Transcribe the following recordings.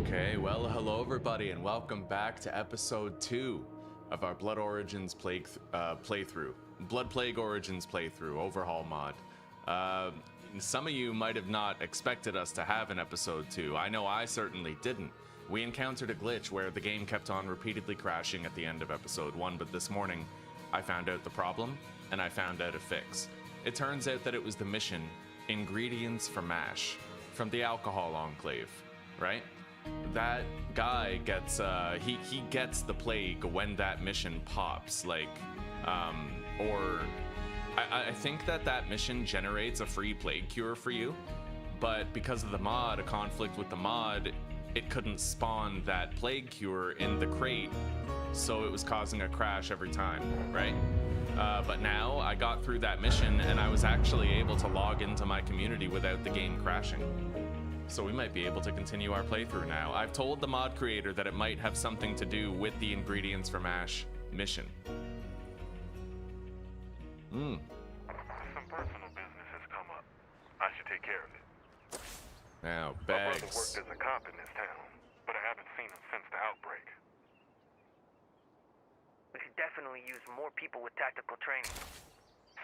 Okay, well, hello everybody, and welcome back to episode 2 of our Blood Origins playthrough. Blood Plague Origins playthrough, overhaul mod. Some of you might have not expected us to have an episode 2. I know I certainly didn't. We encountered a glitch where the game kept on repeatedly crashing at the end of episode 1, but this morning I found out the problem, and I found out a fix. It turns out that it was the mission, Ingredients for MASH, from the Alcohol Enclave, right? That guy gets he gets the plague when that mission pops, like I think that mission generates a free plague cure for you, but because of the mod, a conflict with the mod, it couldn't spawn that plague cure in the crate, so it was causing a crash every time, right? But now I got through that mission and I was actually able to log into my community without the game crashing. So we might be able to continue our playthrough now. I've told the mod creator that it might have something to do with the Ingredients for MASH mission. Some personal business has come up. I should take care of it. Now, My brother bags. worked as a cop in this town, but I haven't seen him since the outbreak. We could definitely use more people with tactical training.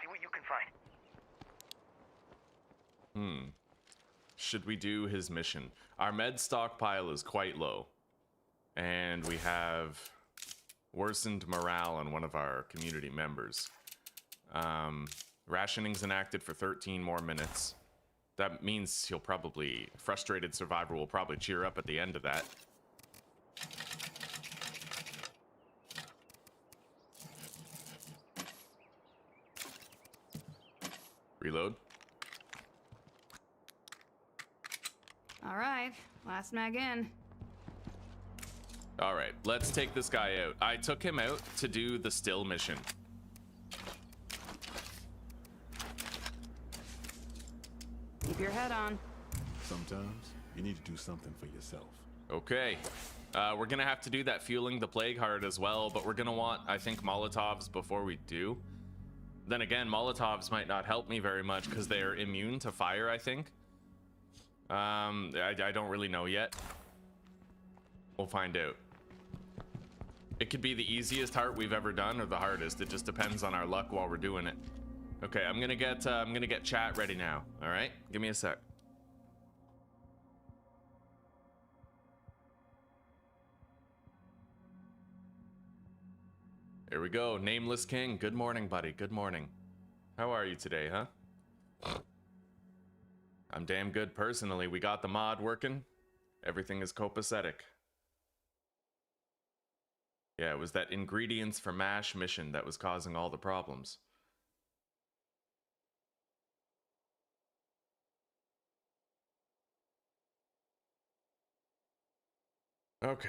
See what you can find. Should we do his mission? Our med stockpile is quite low, and we have worsened morale on one of our community members. Rationing's enacted for 13 more minutes. That means he'll probably, frustrated survivor will probably cheer up at the end of that. Reload. All right, last mag in. All right, let's take this guy out. I took him out to do the still mission. Keep your head on. Sometimes you need to do something for yourself. Okay. We're gonna have to do that fueling the plague heart as well, but we're gonna want, I think, Molotovs before we do. Then again, Molotovs might not help me very much because they're immune to fire, I think. I don't really know yet. We'll find out. It could be the easiest heart we've ever done or the hardest. It just depends on our luck while we're doing it. Okay, I'm gonna get chat ready now. All right, give me a sec. Here we go. Nameless King. Good morning, buddy. Good morning. How are you today, huh? I'm damn good personally. We got the mod working. Everything is copacetic. Yeah, it was that Ingredients for MASH mission that was causing all the problems. Okay.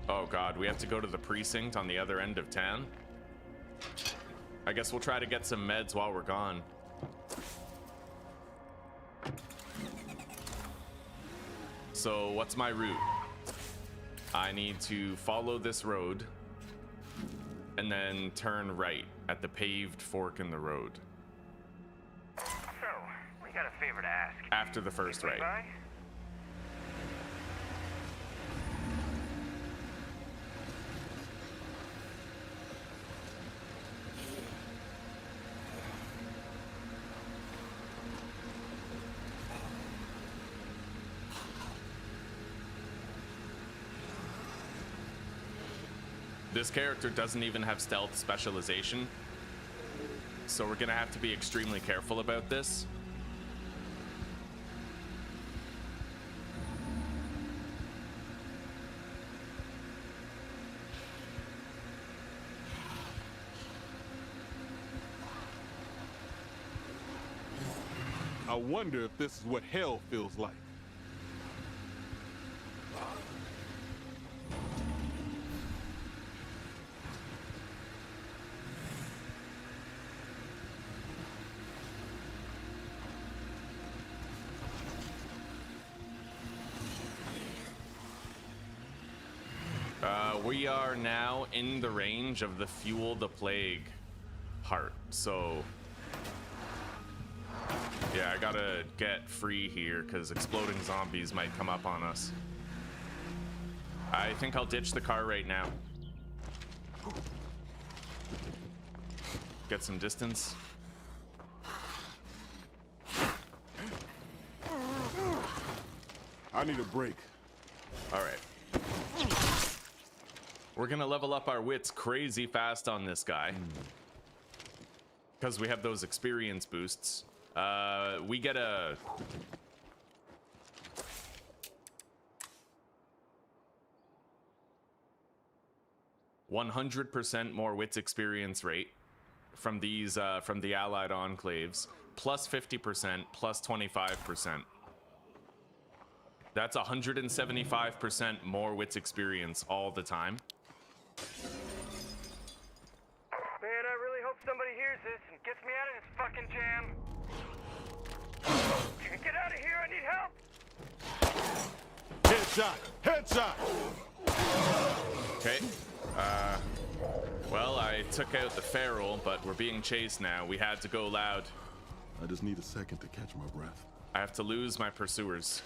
Oh god, we have to go to the precinct on the other end of town? I guess we'll try to get some meds while we're gone. So, what's my route? I need to follow this road and then turn right at the paved fork in the road. So, we got a favor to ask. After the first right. Bye. This character doesn't even have stealth specialization, so we're gonna have to be extremely careful about this. I wonder if this is what hell feels like. We are now in the range of the Fuel the Plague heart, so Yeah, I gotta get free here because exploding zombies might come up on us. I think I'll ditch the car right now. Get some distance. I need a break. All right. We're gonna level up our wits crazy fast on this guy. Because we have those experience boosts. We get a... "100% more wits experience rate from these from the allied enclaves, plus 50%, plus 25%. That's 175% more wits experience all the time. Man, I really hope somebody hears this and gets me out of this fucking jam. Get out of here, I need help! Headshot! Headshot! Okay. Well, I took out the feral, but we're being chased now. We had to go loud. I just need a second to catch my breath. I have to lose my pursuers.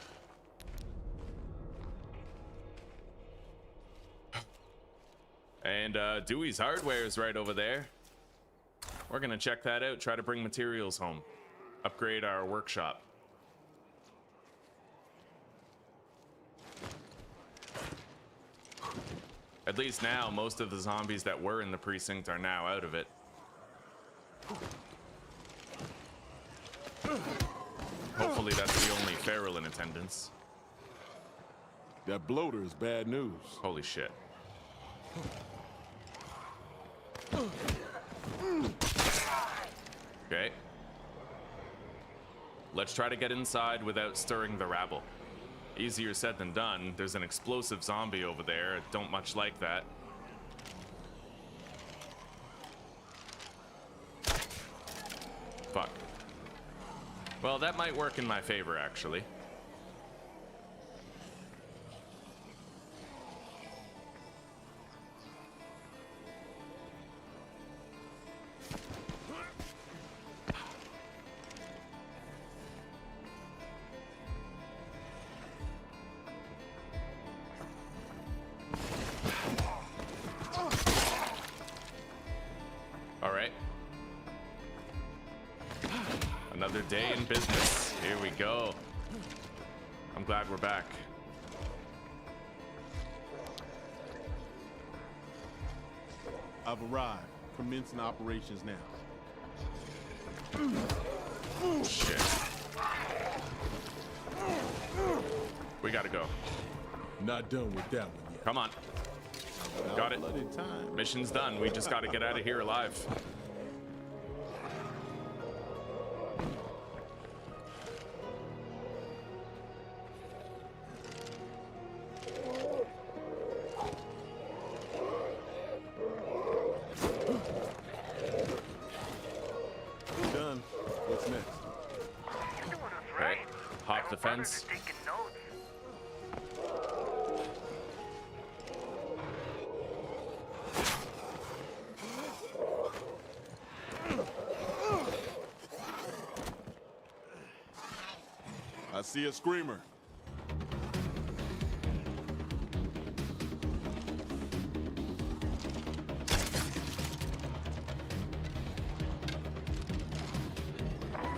And Dewey's Hardware is right over there. We're gonna check that out, try to bring materials home. Upgrade our workshop. At least now, most of the zombies that were in the precinct are now out of it. Hopefully that's the only feral in attendance. That bloater is bad news. Holy shit. Okay. Let's try to get inside without stirring the rabble. Easier said than done. There's an explosive zombie over there. Don't much like that. Fuck. Well, that might work in my favor, actually. Another day in business. Here we go. I'm glad we're back. I've arrived. Commencing operations now. Shit. We gotta go. Not done with that one yet. Come on. Got it. Bloody time. Mission's done. We just gotta get out of here alive. Done. What's next? You're doing us Okay. right. Hop the Brothers fence. are taking notes. I see a screamer.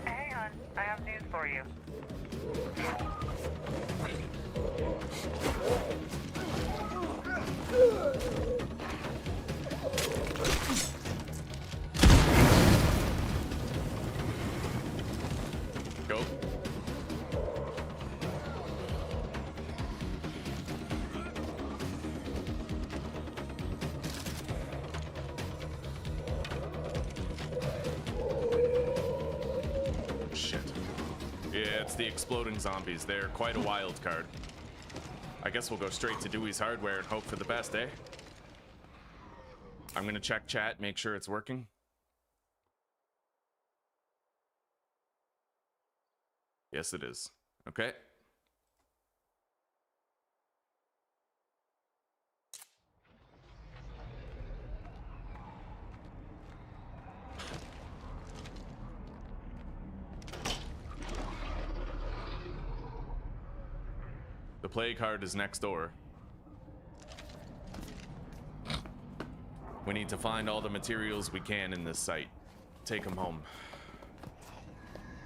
Hang on, I have news for you. Go. Shit. Yeah, it's the exploding zombies. They're quite a wild card. I guess we'll go straight to Dewey's Hardware and hope for the best, eh? I'm gonna check chat, make sure it's working. Yes, it is. Okay. The plague heart is next door. We need to find all the materials we can in this site. Take them home.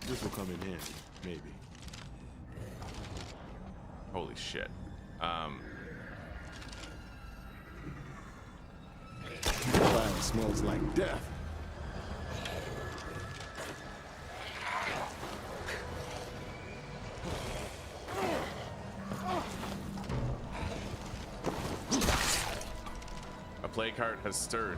This will come in handy, maybe. Holy shit. Fire smells like death. A plague heart has stirred.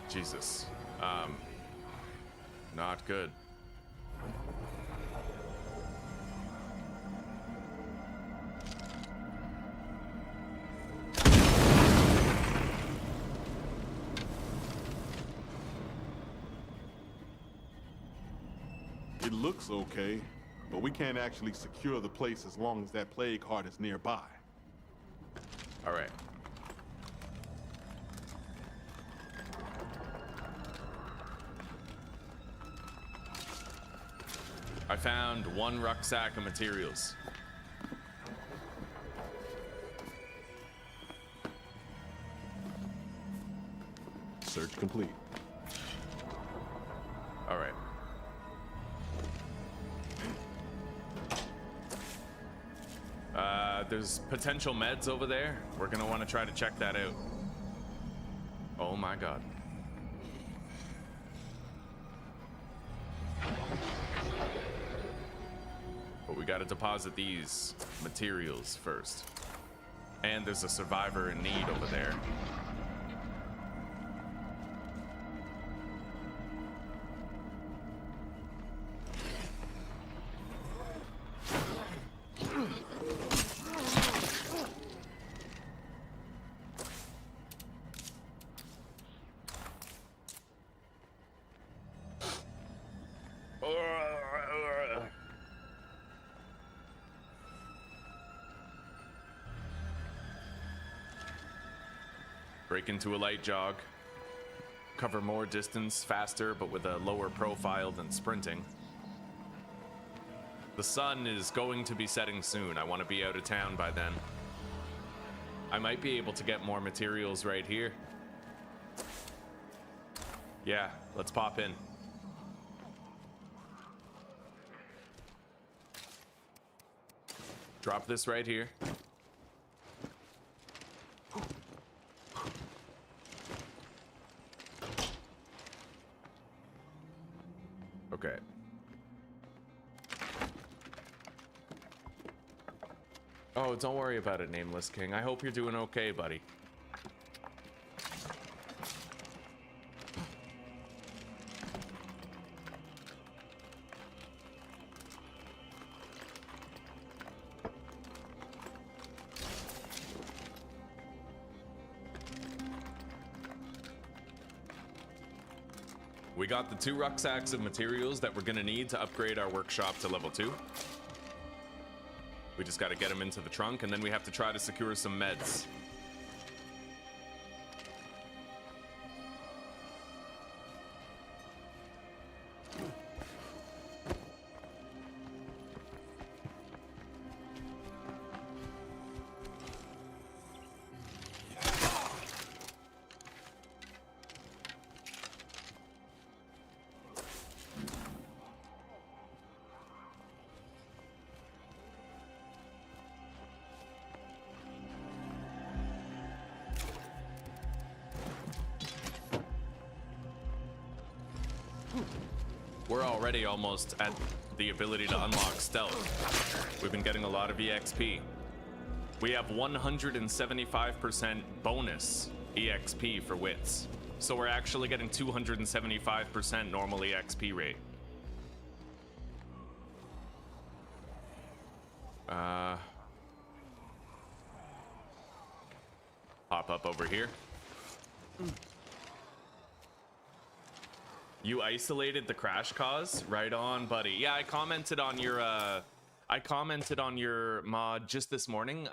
Jesus. Not good. It looks okay, but we can't actually secure the place as long as that plague heart is nearby. All right. I found one rucksack of materials. Search complete. All right. There's potential meds over there. We're gonna want to try to check that out. Oh my god. But we gotta deposit these materials first. And there's a survivor in need over there. Break into a light jog. Cover more distance faster, but with a lower profile than sprinting. The sun is going to be setting soon. I want to be out of town by then. I might be able to get more materials right here. Yeah, let's pop in. Drop this right here. Okay. Oh, don't worry about it, Nameless King. I hope you're doing okay, buddy. We got the 2 rucksacks of materials that we're gonna need to upgrade our workshop to level 2. We just gotta get them into the trunk, and then we have to try to secure some meds. We're already almost at the ability to unlock stealth. We've been getting a lot of EXP. We have 175% bonus EXP for wits. So we're actually getting 275% normal EXP rate. Pop up over here. You isolated the crash cause? Right on, buddy. Yeah, I commented on your I commented on your mod just this morning.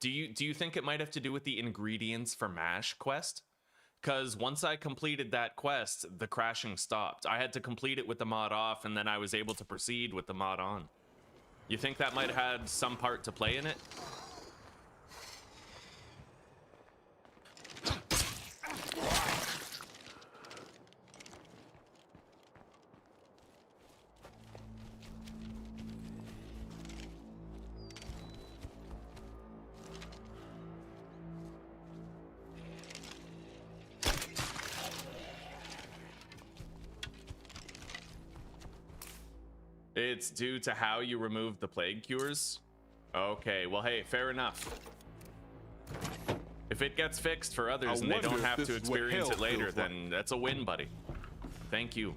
Do you think it might have to do with the ingredients for MASH quest? Because once I completed that quest, the crashing stopped. I had to complete it with the mod off, and then I was able to proceed with the mod on. You think that might have had some part to play in it? It's due to how you remove the plague cures? Okay, well, hey, fair enough. If it gets fixed for others and they don't have to experience it later, then that's a win, buddy. Thank you.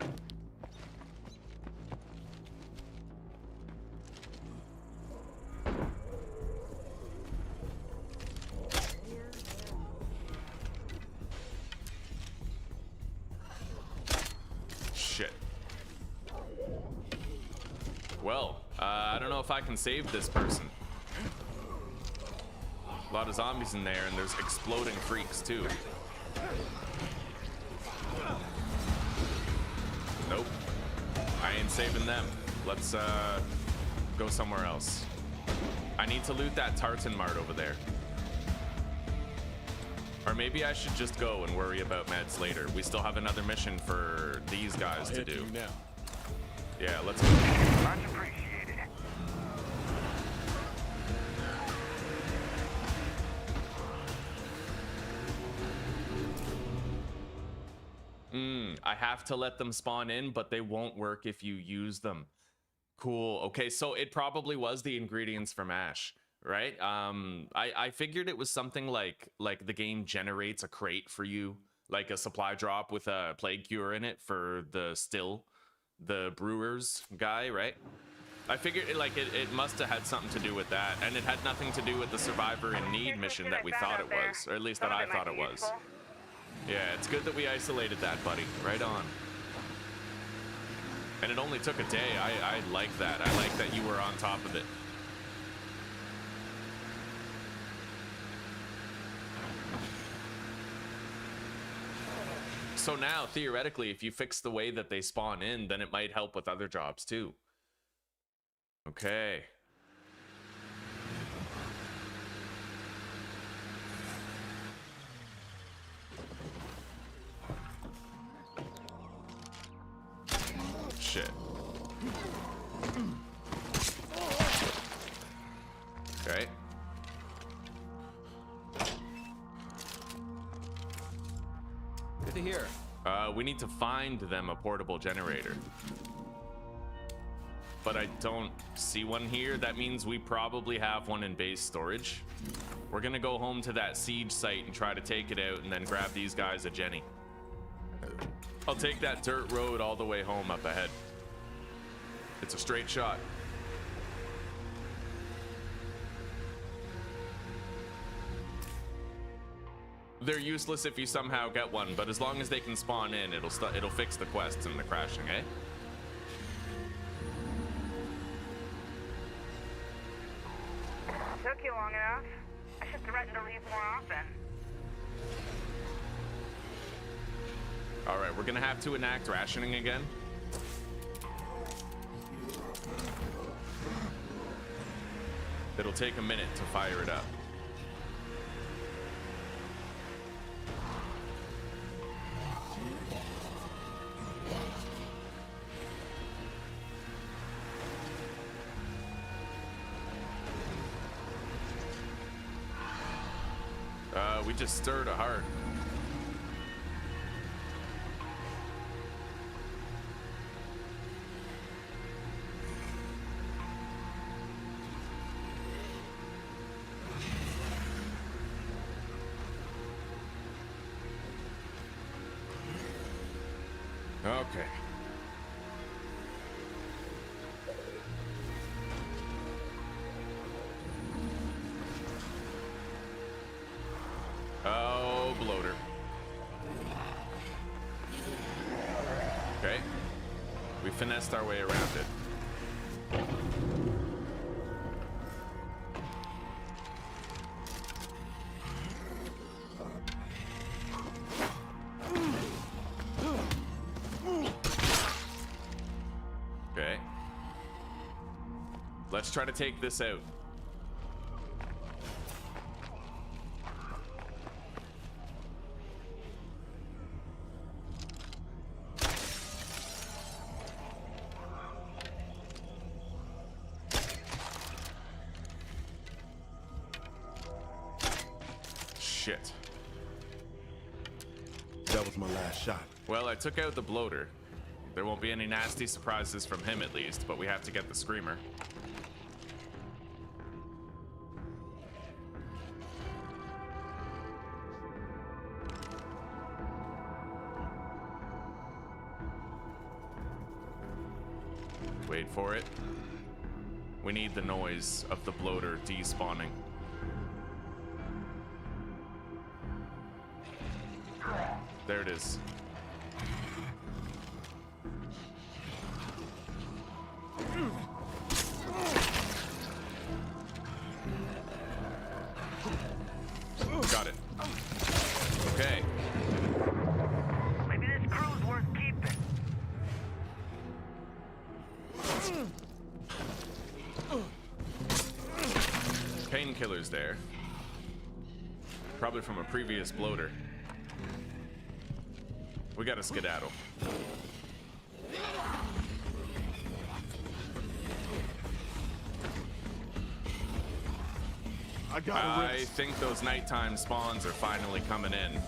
Shit. Well, I don't know if I can save this person. A lot of zombies in there, and there's exploding freaks too. Nope. I ain't saving them. Let's go somewhere else. I need to loot that tartan mart over there. Or maybe I should just go and worry about meds later. We still have another mission for these guys to do. Now. Yeah, let's go. Much appreciated. I have to let them spawn in, but they won't work if you use them. Cool. Okay, so it probably was the ingredients for MASH, right? I figured it was something like the game generates a crate for you, like a supply drop with a plague cure in it for the brewers guy, right? I figured it must have had something to do with that, and it had nothing to do with the Survivor in Need mission that we thought it was, or at least that I thought it was. Yeah, it's good that we isolated that, buddy. Right on. And it only took a day. I like that. I like that you were on top of it. So now, theoretically, if you fix the way that they spawn in, then it might help with other jobs too. Okay. Shit. Okay. Good to hear. We need to find them a portable generator. But I don't see one here. That means we probably have one in base storage. We're gonna go home to that siege site and try to take it out and then grab these guys a Jenny. I'll take that dirt road all the way home up ahead. It's a straight shot. They're useless if you somehow get one, but as long as they can spawn in, it'll fix the quests and the crashing, eh? Took you long enough. I should threaten to leave more often. All right, we're gonna have to enact rationing again. It'll take a minute to fire it up. We just stirred a heart. Okay. Oh, bloater. Okay. We finessed our way around it. Let's try to take this out. Shit. That was my last shot. Well, I took out the bloater. There won't be any nasty surprises from him at least, but we have to get the screamer. Wait for it. We need the noise of the bloater despawning. There it is. Got it. Okay. Maybe this crew's worth keeping. Painkillers there. Probably from a previous bloater. We gotta skedaddle. I think those nighttime spawns are finally coming in.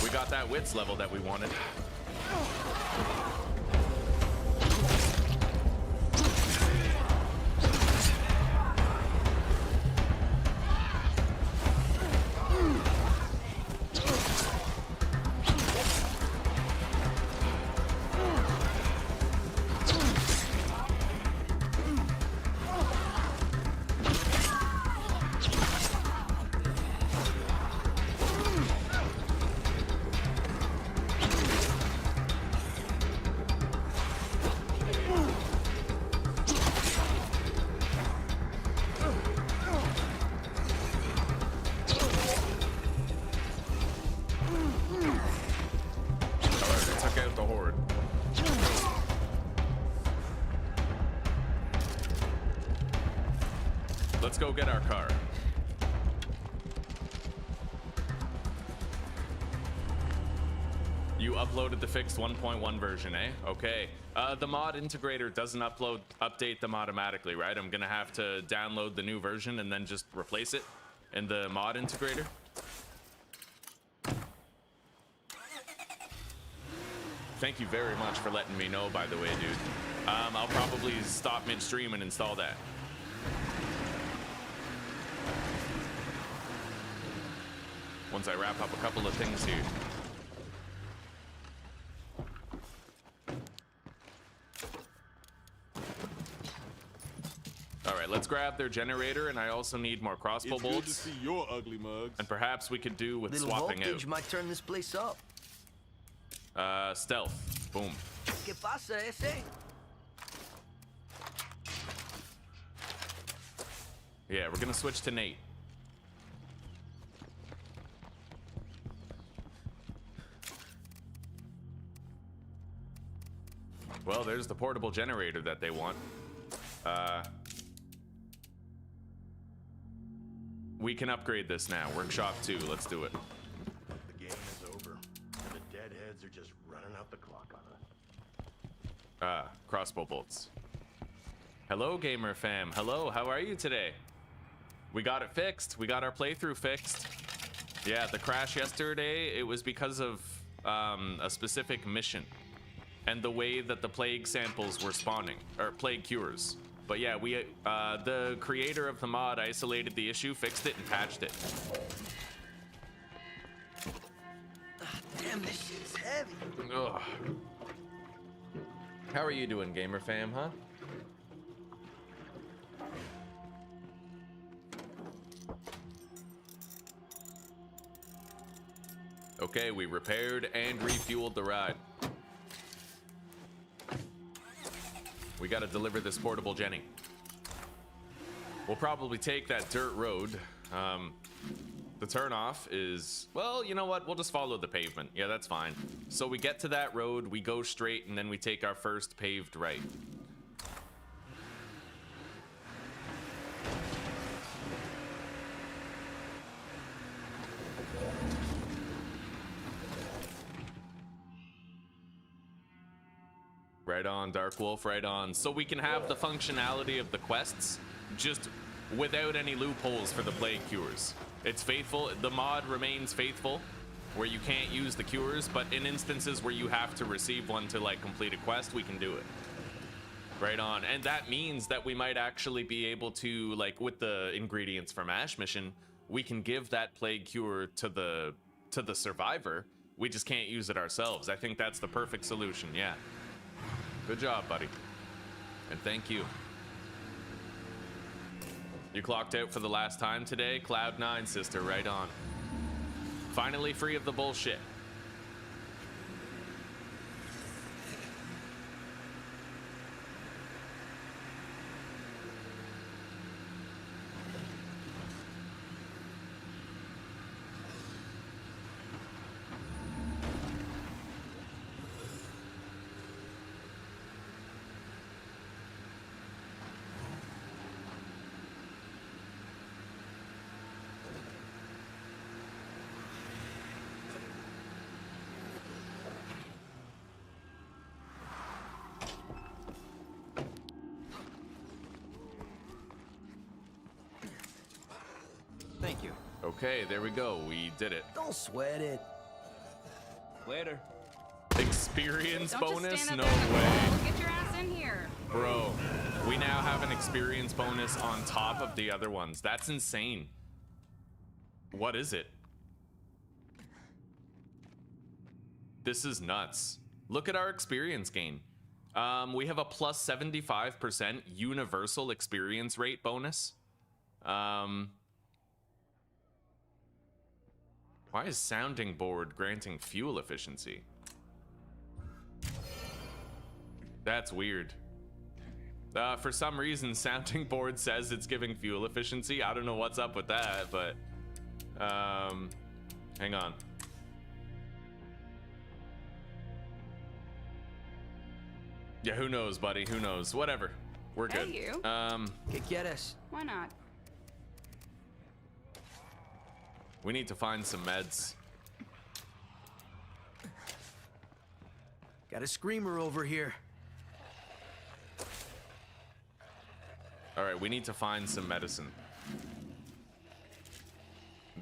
We got that wits level that we wanted. Let's go get our car. You uploaded the fixed 1.1 version, eh? Okay. The mod integrator doesn't update them automatically, right? I'm gonna have to download the new version and then just replace it in the mod integrator. Thank you very much for letting me know, by the way, dude. I'll probably stop midstream and install that. Once I wrap up a couple of things here. All right, let's grab their generator, and I also need more crossbow bolts. Good to see your ugly mugs. And perhaps we could do with Little swapping voltage out. might turn this place up. Stealth. Boom. ¿Qué pasa, ese? Yeah, we're gonna switch to Nate. Well, there's the portable generator that they want. We can upgrade this now. Workshop 2, let's do it. The game is over. The deadheads are just running out the clock on us. Crossbow bolts. Hello, gamer fam. Hello, how are you today? We got it fixed. We got our playthrough fixed. Yeah, the crash yesterday, it was because of a specific mission and the way that the plague samples were spawning, or plague cures. But yeah, the creator of the mod isolated the issue, fixed it, and patched it. Damn, this shit is heavy. Ugh. How are you doing, gamer fam, huh? Okay, we repaired and refueled the ride. We gotta deliver this portable Jenny. We'll probably take that dirt road. The turnoff is, well, you know what? We'll just follow the pavement. Yeah, that's fine. So we get to that road, we go straight, and then we take our first paved right. Right on, Dark Wolf, right on. So we can have the functionality of the quests, just without any loopholes for the plague cures. It's faithful, the mod remains faithful, where you can't use the cures, but in instances where you have to receive one to like complete a quest, we can do it. Right on, and that means that we might actually be able to, like with the ingredients from Ash mission, we can give that plague cure to the survivor. We just can't use it ourselves. I think that's the perfect solution, yeah. Good job, buddy. And thank you. You clocked out for the last time today? Cloud9, sister, right on. Finally free of the bullshit. Thank you. Okay, there we go. We did it. Don't sweat it. Later. Experience Don't bonus? just stand No up there in the way. cold. Get your ass in here. Bro, we now have an experience bonus on top of the other ones. That's insane. What is it? This is nuts. Look at our experience gain. We have a plus 75% universal experience rate bonus. Why is sounding board granting fuel efficiency? That's weird. For some reason, sounding board says it's giving fuel efficiency. I don't know what's up with that, but hang on. Yeah, who knows, buddy? Who knows? Whatever. We're good. Hey, you. Que quieres? Why not? We need to find some meds. Got a screamer over here. All right, we need to find some medicine.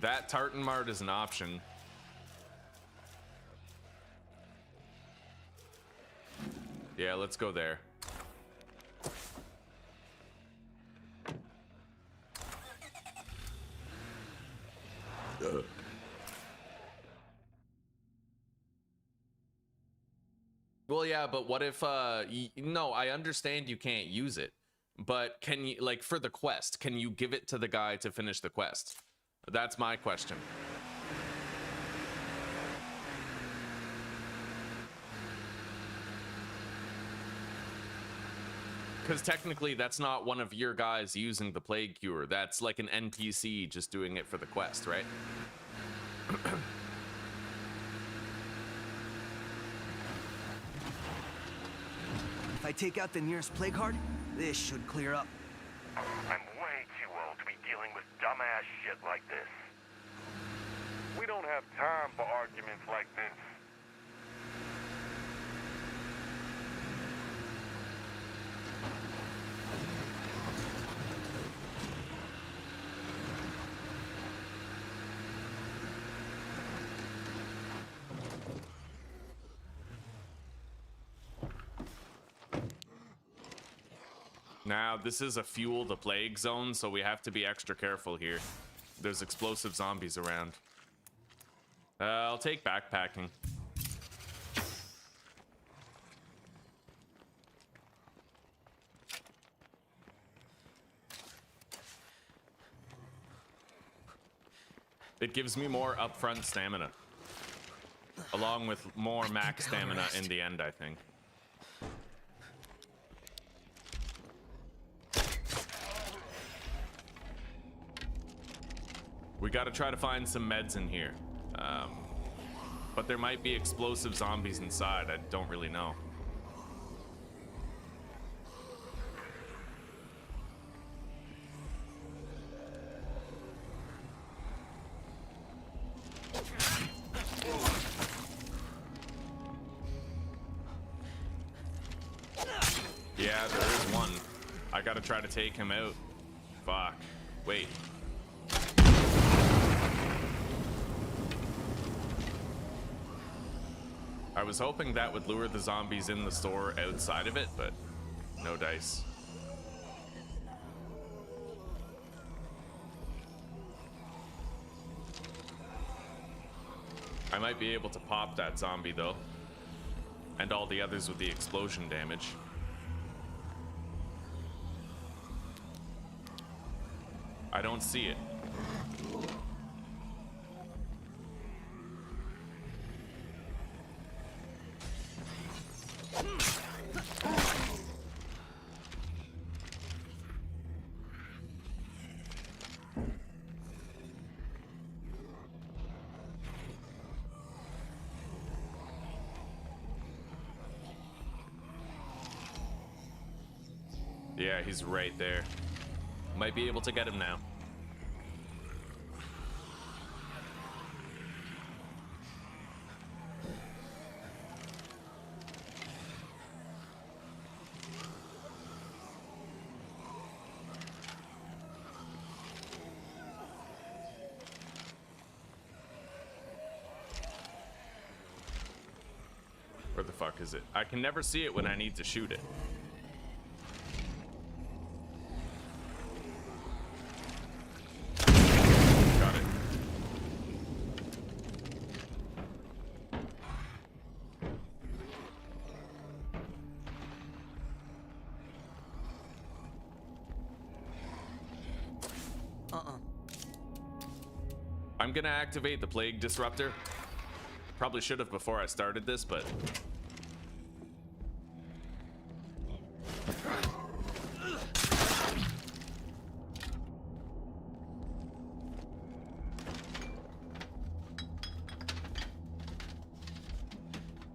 That Tartan Mart is an option. Yeah, let's go there. Well, yeah, but what if, no, I understand you can't use it, but can you, like, for the quest, can you give it to the guy to finish the quest? That's my question. Because technically, that's not one of your guys using the plague cure. That's like an NPC just doing it for the quest, right? If I take out the nearest plague heart, this should clear up. I'm way too old to be dealing with dumbass shit like this. We don't have time for arguments like this. Now, this is a fuel the plague zone, so we have to be extra careful here. There's explosive zombies around. I'll take backpacking. It gives me more upfront stamina, along with more max stamina in the end, I think. We gotta try to find some meds in here. But there might be explosive zombies inside. I don't really know. Yeah, there is one. I gotta try to take him out. Fuck. Wait. I was hoping that would lure the zombies in the store outside of it, but no dice. I might be able to pop that zombie though, and all the others with the explosion damage. I don't see it. Yeah, he's right there. Might be able to get him now. Where the fuck is it? I can never see it when I need to shoot it. Got it. I'm gonna activate the plague disruptor. Probably should have before I started this, but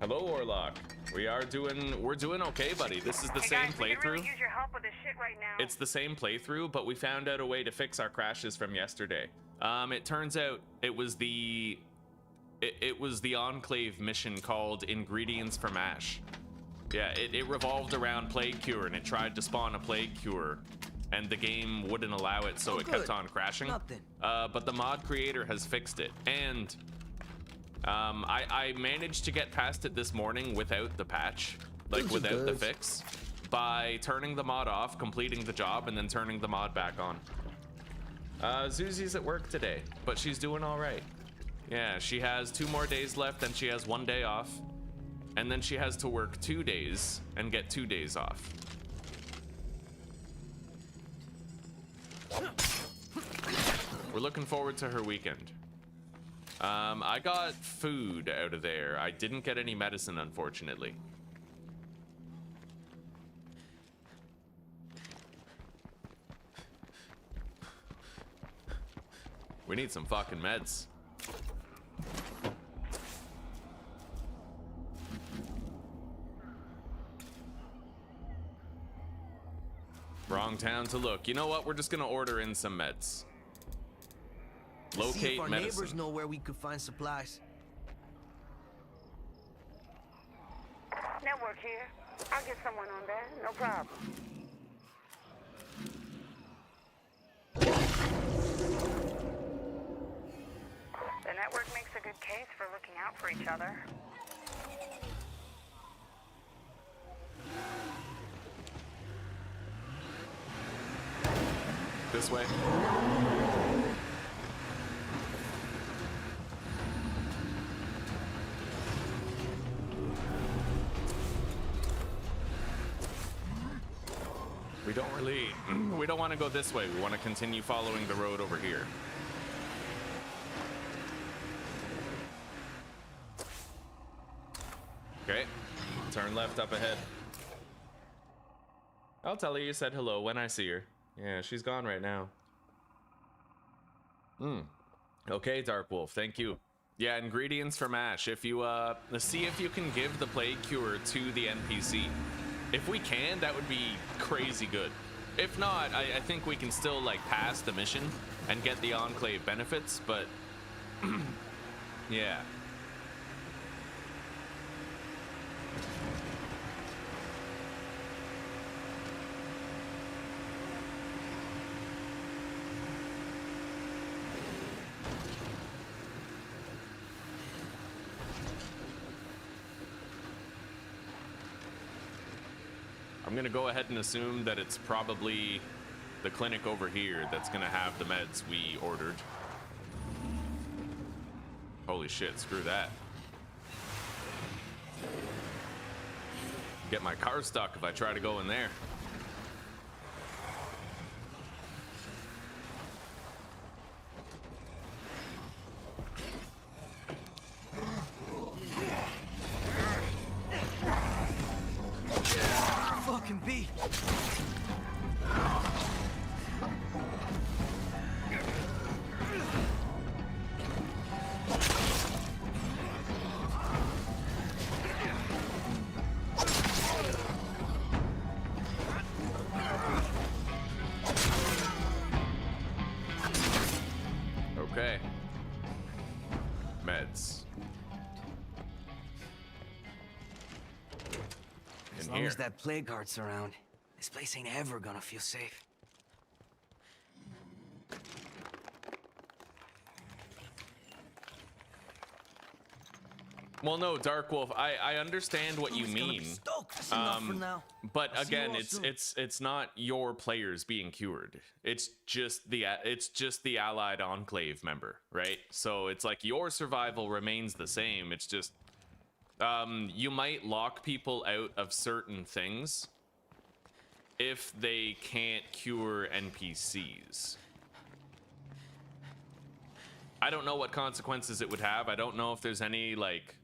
hello, Orlock. We're doing okay, buddy. This is the Hey same guys, we could playthrough. really use your help with this shit right now. It's the same playthrough, but we found out a way to fix our crashes from yesterday. It turns out it was the Enclave mission called Ingredients for MASH. Yeah, it revolved around plague cure, and it tried to spawn a plague cure, and the game wouldn't allow it, so it kept on crashing. Nothing. But the mod creator has fixed it, and I managed to get past it this morning without the patch, like without the fix, by turning the mod off, completing the job, and then turning the mod back on. Zuzi's at work today, but she's doing all right. Yeah, she has 2 more days left, and she has 1 day off, and then she has to work 2 days and get 2 days off. We're looking forward to her weekend. I got food out of there. I didn't get any medicine, unfortunately. We need some fucking meds. Wrong town to look. You know what? We're just gonna order in some meds. See if Locate our medicine. neighbors know where we could find supplies. Network here. I'll get someone on that. No problem. The network makes a good case for looking out for each other. This way. We don't want to go this way. We want to continue following the road over here. Okay, turn left up ahead. I'll tell her you said hello when I see her. Yeah, she's gone right now. Okay, Dark Wolf, thank you. Yeah, ingredients for MASH. If you see if you can give the plague cure to the NPC. If we can, that would be crazy good. If not, I think we can still like pass the mission and get the Enclave benefits, but yeah. I'm gonna go ahead and assume that it's probably the clinic over here that's gonna have the meds we ordered. Holy shit, screw that. Get my car stuck if I try to go in there. Fucking B. Okay. Meds. As long as that plague guard's around, this place ain't ever gonna feel safe. Well, no, Dark Wolf, I understand what you Who's gonna be mean. stoked? That's enough for now. But I'll see you again, all soon. it's not your players being cured. It's just the allied enclave member, right? So it's like your survival remains the same. It's just you might lock people out of certain things if they can't cure NPCs. I don't know what consequences it would have. I don't know if there's any like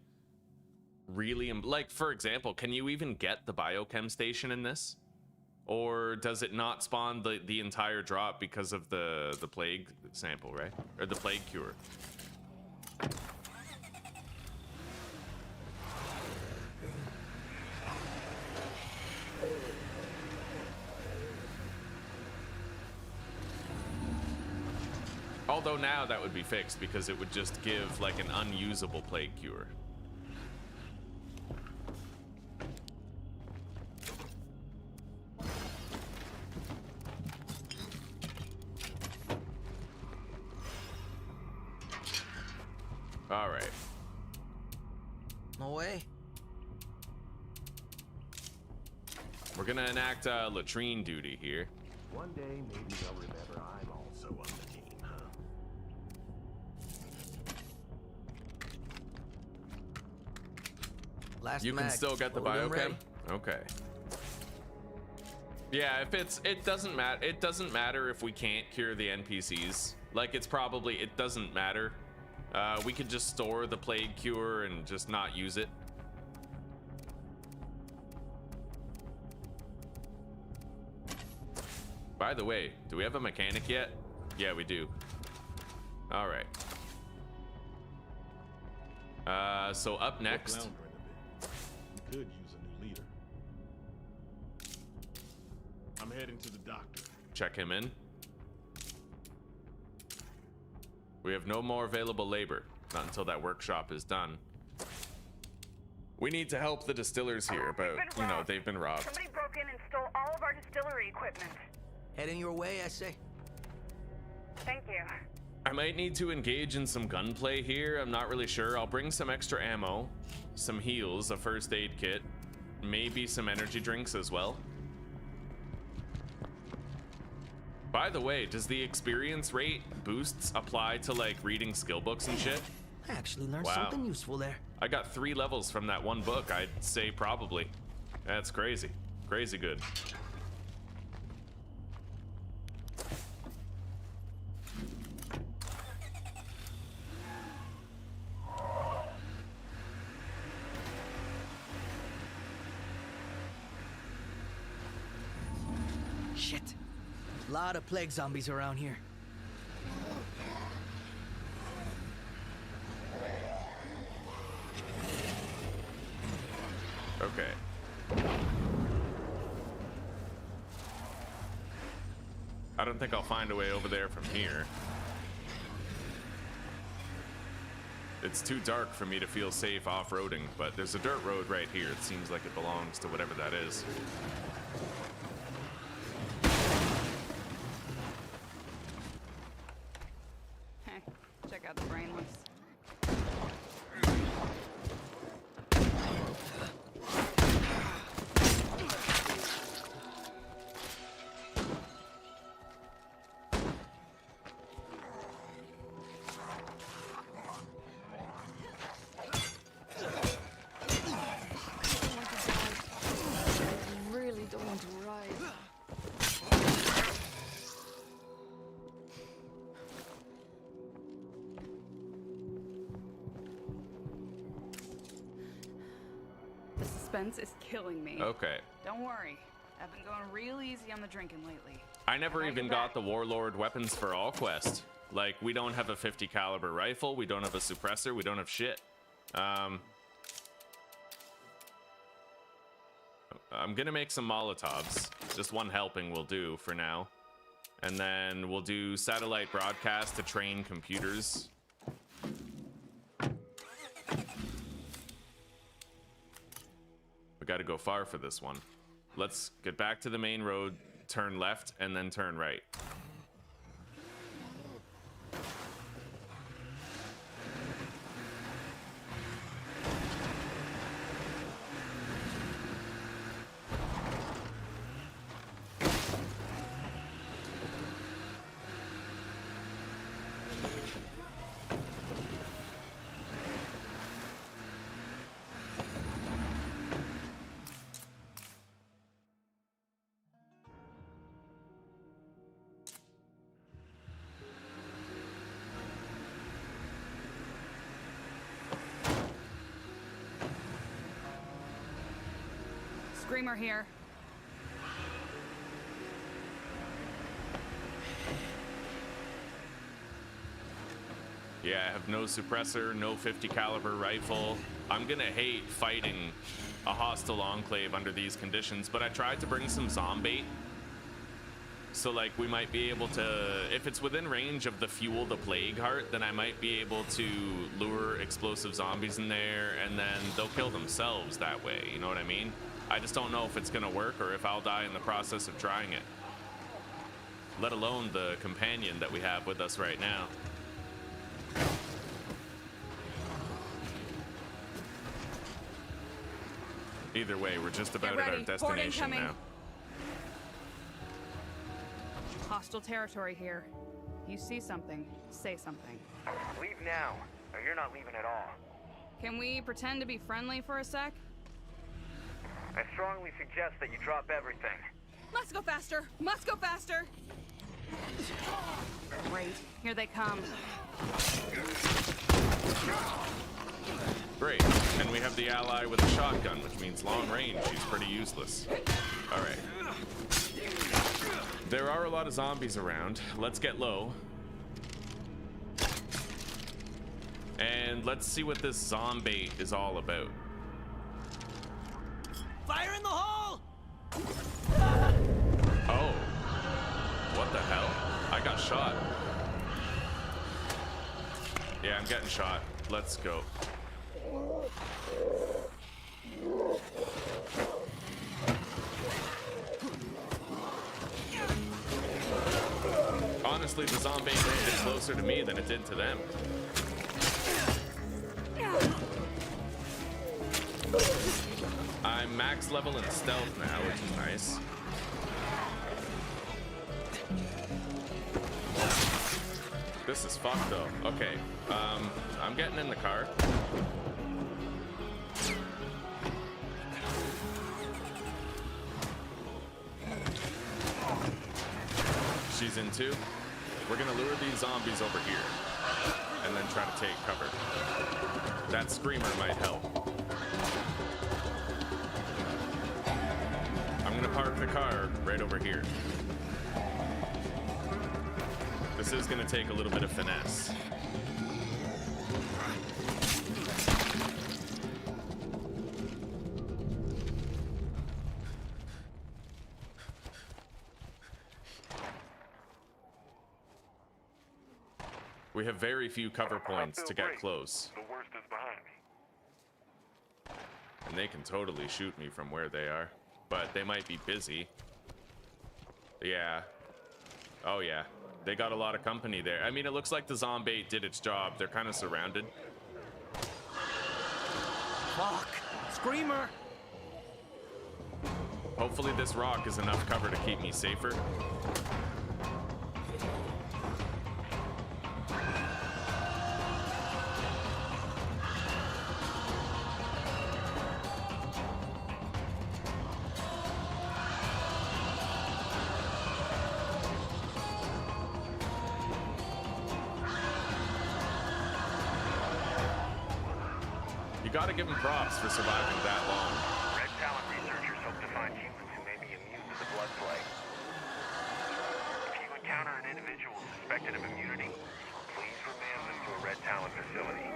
really like, for example, can you even get the biochem station in this, or does it not spawn the entire drop because of the plague sample, right? Or the plague cure? Although now that would be fixed because it would just give like an unusable plague cure. All right. No way. We're gonna enact latrine duty here. One day, maybe they'll remember I'm also on the team, huh? Last You can mag. still get the Load and biochem? ready. Okay. Yeah, if it doesn't matter. It doesn't matter if we can't cure the NPCs. Like, it doesn't matter. We could just store the plague cure and just not use it. By the way, do we have a mechanic yet? Yeah, we do. All right. So up next. Floundering a bit. We could use a new leader. I'm heading to the doctor. Check him in. We have no more available labor, not until that workshop is done. We need to help the distillers here, but, you know, they've been robbed. Somebody broke in and stole all of our distillery equipment. Heading your way, I say. Thank you. I might need to engage in some gunplay here. I'm not really sure. I'll bring some extra ammo, some heals, a first aid kit, maybe some energy drinks as well. By the way, does the experience rate boosts apply to like reading skill books and shit? I actually learned Wow. something useful there. I got 3 levels from that one book. I'd say probably. That's crazy. Crazy good. Shit. Lot of plague zombies around here. I don't think I'll find a way over there from here. It's too dark for me to feel safe off-roading, but there's a dirt road right here. It seems like it belongs to whatever that is. Hey, check out the brainless. Suspense is killing me. Okay. Don't worry. I've been going real easy on the drinking lately. I never even got the Warlord weapons for all quest. Like, we don't have a 50 caliber rifle, we don't have a suppressor, we don't have shit. I'm gonna make some Molotovs. Just one helping will do for now. And then we'll do satellite broadcast to train computers. We gotta go far for this one. Let's get back to the main road, turn left, and then turn right. Screamer here. Yeah, I have no suppressor, no 50 caliber rifle. I'm gonna hate fighting a hostile enclave under these conditions, but I tried to bring some zombie. So like we might be able to, if it's within range of the fuel the plague heart, then I might be able to lure explosive zombies in there and then they'll kill themselves that way, you know what I mean? I just don't know if it's gonna work or if I'll die in the process of trying it. Let alone the companion that we have with us right now. Either way, we're just about at our destination now. Hostile territory here. You see something, say something. Leave now, or you're not leaving at all. Can we pretend to be friendly for a sec? I strongly suggest that you drop everything. Must go faster! Must go faster! Great, here they come. Great, and we have the ally with a shotgun, which means long range. He's pretty useless. All right. There are a lot of zombies around. Let's get low. And let's see what this zombie is all about. Fire in the hole! Oh. What the hell? I got shot. Yeah, I'm getting shot. Let's go. Honestly, the zombie landed closer to me than it did to them. I'm max level in stealth now, which is nice. This is fucked though. Okay, I'm getting in the car. She's in too. We're gonna lure these zombies over here and then try to take cover. That screamer might help. I'm gonna park the car right over here. This is gonna take a little bit of finesse. We have very few cover points to get close. The worst is behind me. And they can totally shoot me from where they are. But they might be busy. Yeah. Oh yeah. They got a lot of company there. I mean, it looks like the zombie did its job. They're kind of surrounded. Fuck! Screamer! Hopefully this rock is enough cover to keep me safer. Gotta give him props for surviving that long. Red Talon researchers hope to find humans who may be immune to the blood plague. If you encounter an individual suspected of immunity, please remand them to a Red Talon facility.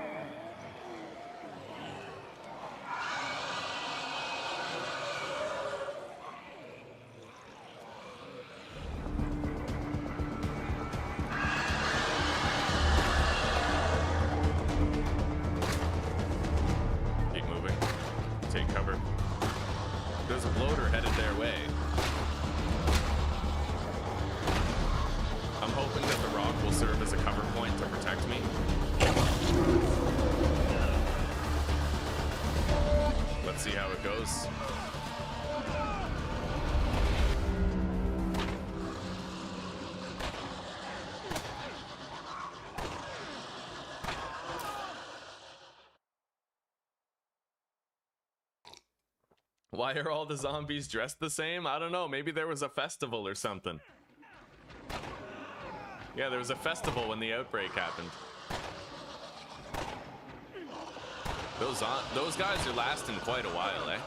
Why are all the zombies dressed the same? I don't know. Maybe there was a festival or something. Yeah, there was a festival when the outbreak happened. Those guys are lasting quite a while, eh?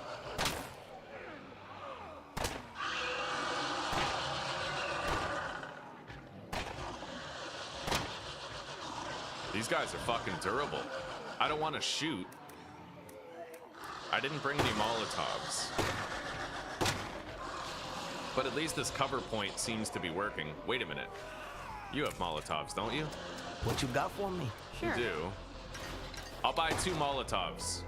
These guys are fucking durable. I don't want to shoot. I didn't bring any Molotovs. But at least this cover point seems to be working. Wait a minute. You have Molotovs, don't you? What you got for me? Sure. You do. I'll buy 2 Molotovs.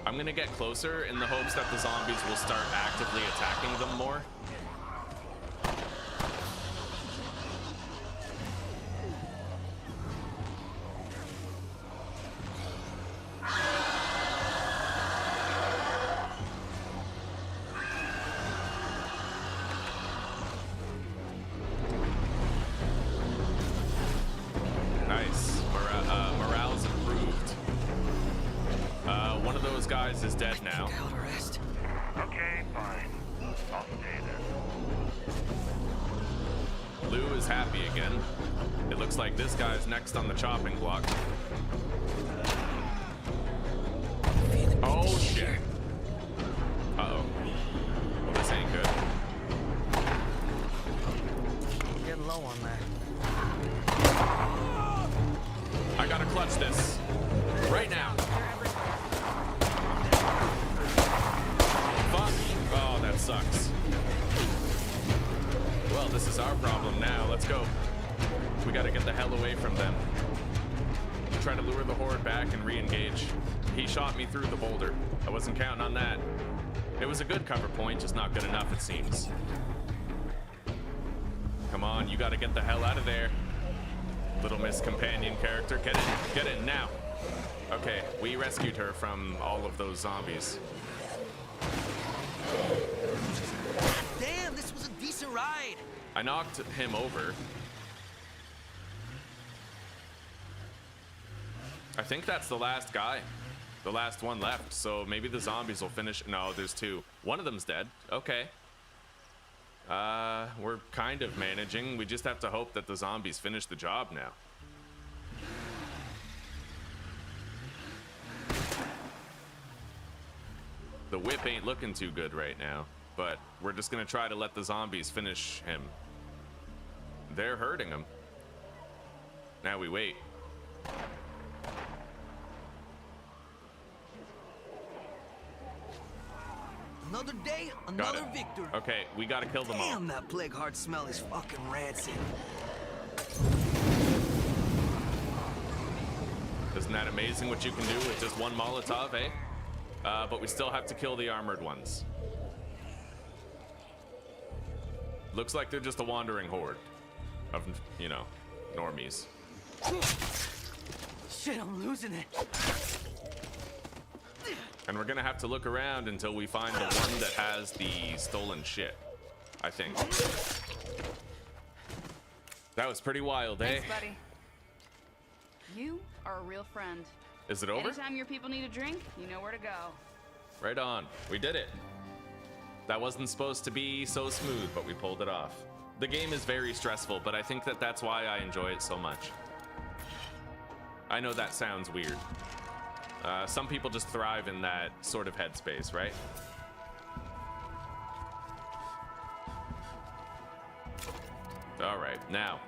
I'm gonna get closer in the hopes that the zombies will start actively attacking them more. Is dead now. Okay, fine. I'll stay then. Lou is happy again. It looks like this guy's next on the chopping block. Oh shit. Uh-oh. Well, this ain't good. Getting low on that. I gotta clutch this. Right now. Fuck. Oh, that sucks. Well, this is our problem now. Let's go. We gotta get the hell away from them. Try to lure the horde back and re-engage. He shot me through the boulder. I wasn't counting on that. It was a good cover point, just not good enough, it seems. Come on, you gotta get the hell out of there. Little Miss Companion character, get in now. Okay, we rescued her from all of those zombies. Damn, this was a decent ride. I knocked him over. I think that's the last guy. The last one left, so maybe the zombies will finish. No, there's 2. One of them's dead. Okay. We're kind of managing. We just have to hope that the zombies finish the job now. The whip ain't looking too good right now, but we're just gonna try to let the zombies finish him. They're hurting him. Now we wait. Another day, Got another it. victory. Okay, we gotta kill them all. Damn, that plague heart smell is fucking rancid. Isn't that amazing what you can do with just one Molotov, eh? But we still have to kill the armored ones. Looks like they're just a wandering horde of, you know, normies. Shit, I'm losing it. And we're gonna have to look around until we find the one that has the stolen shit, I think. That was pretty wild, eh? Thanks, buddy. You are a real friend. Is it over? Anytime your people need a drink, you know where to go. Right on. We did it. That wasn't supposed to be so smooth, but we pulled it off. The game is very stressful, but I think that that's why I enjoy it so much. I know that sounds weird. Some people just thrive in that sort of headspace, right? All right, now.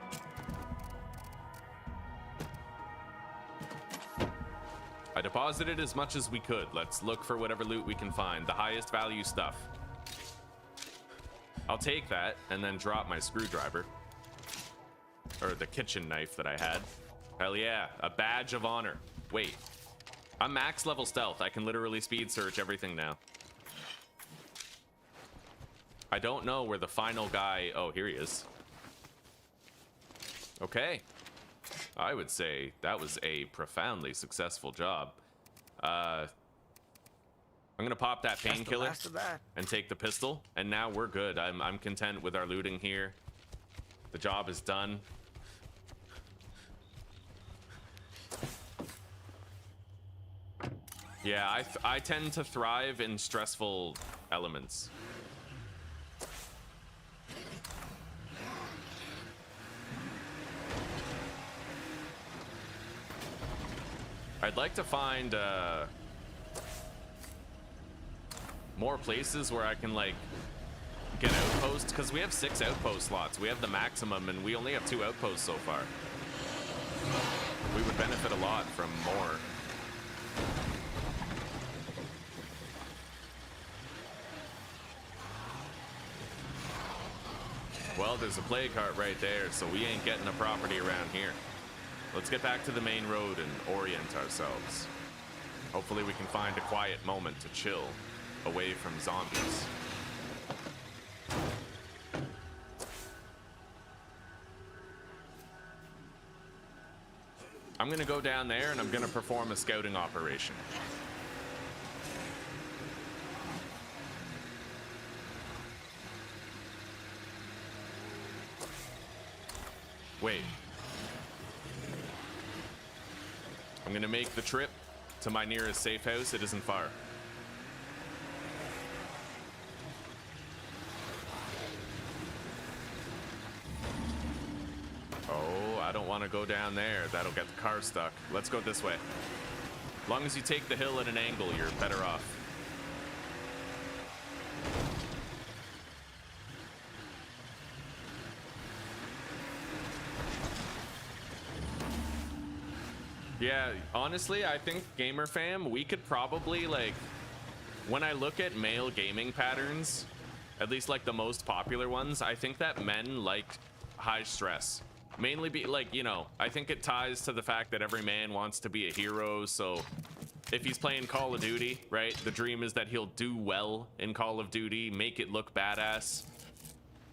I deposited as much as we could. Let's look for whatever loot we can find. The highest value stuff. I'll take that and then drop my screwdriver. Or the kitchen knife that I had. Hell yeah, a badge of honor. Wait, I'm max level stealth. I can literally speed search everything now. I don't know where the final guy... Oh, here he is. Okay. I would say that was a profoundly successful job. I'm gonna pop that painkiller and take the pistol, and now we're good. I'm content with our looting here. The job is done. Yeah, I tend to thrive in stressful elements. I'd like to find more places where I can like get outposts, because we have 6 outpost slots. We have the maximum and we only have 2 outposts so far. We would benefit a lot from more. Well, there's a plague heart right there, so we ain't getting a property around here. Let's get back to the main road and orient ourselves. Hopefully we can find a quiet moment to chill away from zombies. I'm gonna go down there and I'm gonna perform a scouting operation. Wait. I'm gonna make the trip to my nearest safe house. It isn't far. Oh, I don't want to go down there. That'll get the car stuck. Let's go this way. As long as you take the hill at an angle, you're better off. Yeah, honestly, I think Gamer Fam, we could probably, like, when I look at male gaming patterns, at least like the most popular ones, I think that men like high stress. Mainly be like, you know, I think it ties to the fact that every man wants to be a hero. So if he's playing Call of Duty, right, the dream is that he'll do well in Call of Duty, make it look badass,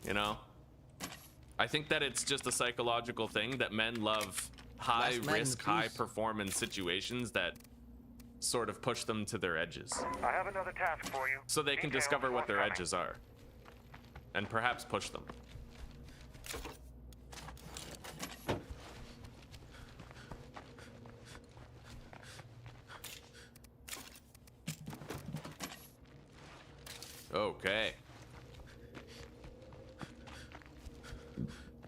you know? I think that it's just a psychological thing that men love high risk, high performance situations that sort of push them to their edges. I have another task for you. So they can Details discover what their forthcoming. edges are. And perhaps push them. Okay.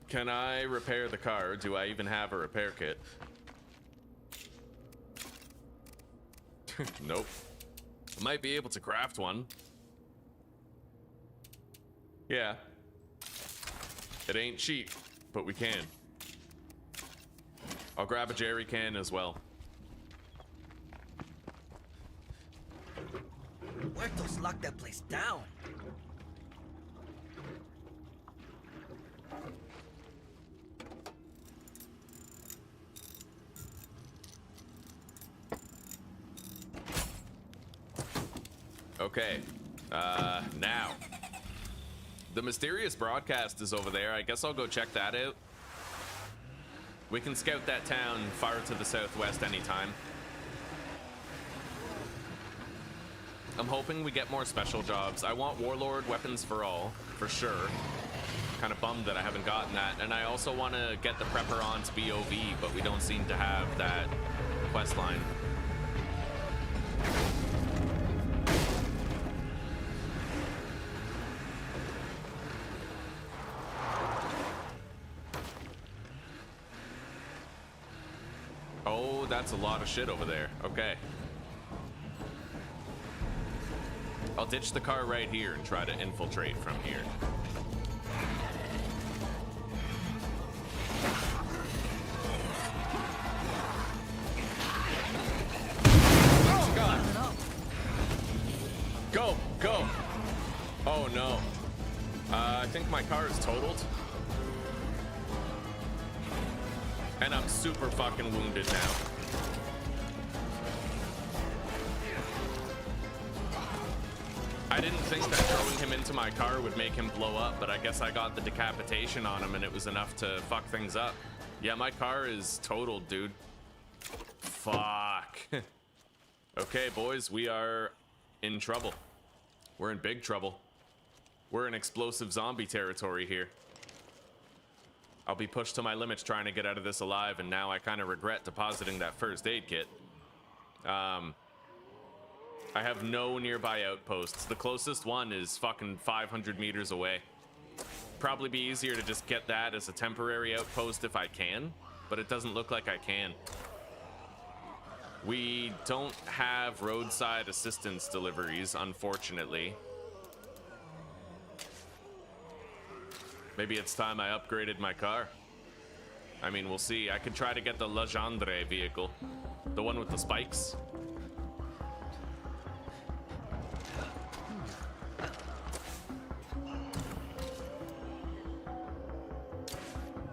Can I repair the car? Do I even have a repair kit? Nope. Might be able to craft one. Yeah. It ain't cheap, but we can. I'll grab a jerry can as well. Muertos locked that place down. Okay, now. The mysterious broadcast is over there. I guess I'll go check that out. We can scout that town far to the southwest anytime. I'm hoping we get more special jobs. I want Warlord Weapons for All, for sure. Kind of bummed that I haven't gotten that. And I also want to get the Prepper on to BOV, but we don't seem to have that quest line. Oh, that's a lot of shit over there. Okay. I'll ditch the car right here and try to infiltrate from here. Oh, God. Go, go. Oh, no. I think my car is totaled. And I'm super fucking wounded now. I didn't think that throwing him into my car would make him blow up, but I guess I got the decapitation on him and it was enough to fuck things up. Yeah, my car is totaled, dude. Fuck. Okay, boys, we are in trouble. We're in big trouble. We're in explosive zombie territory here. I'll be pushed to my limits trying to get out of this alive, and now I kind of regret depositing that first aid kit. I have no nearby outposts. The closest one is fucking 500 meters away. Probably be easier to just get that as a temporary outpost if I can, but it doesn't look like I can. We don't have roadside assistance deliveries, unfortunately. Maybe it's time I upgraded my car. I mean, we'll see. I could try to get the Legendre vehicle. The one with the spikes.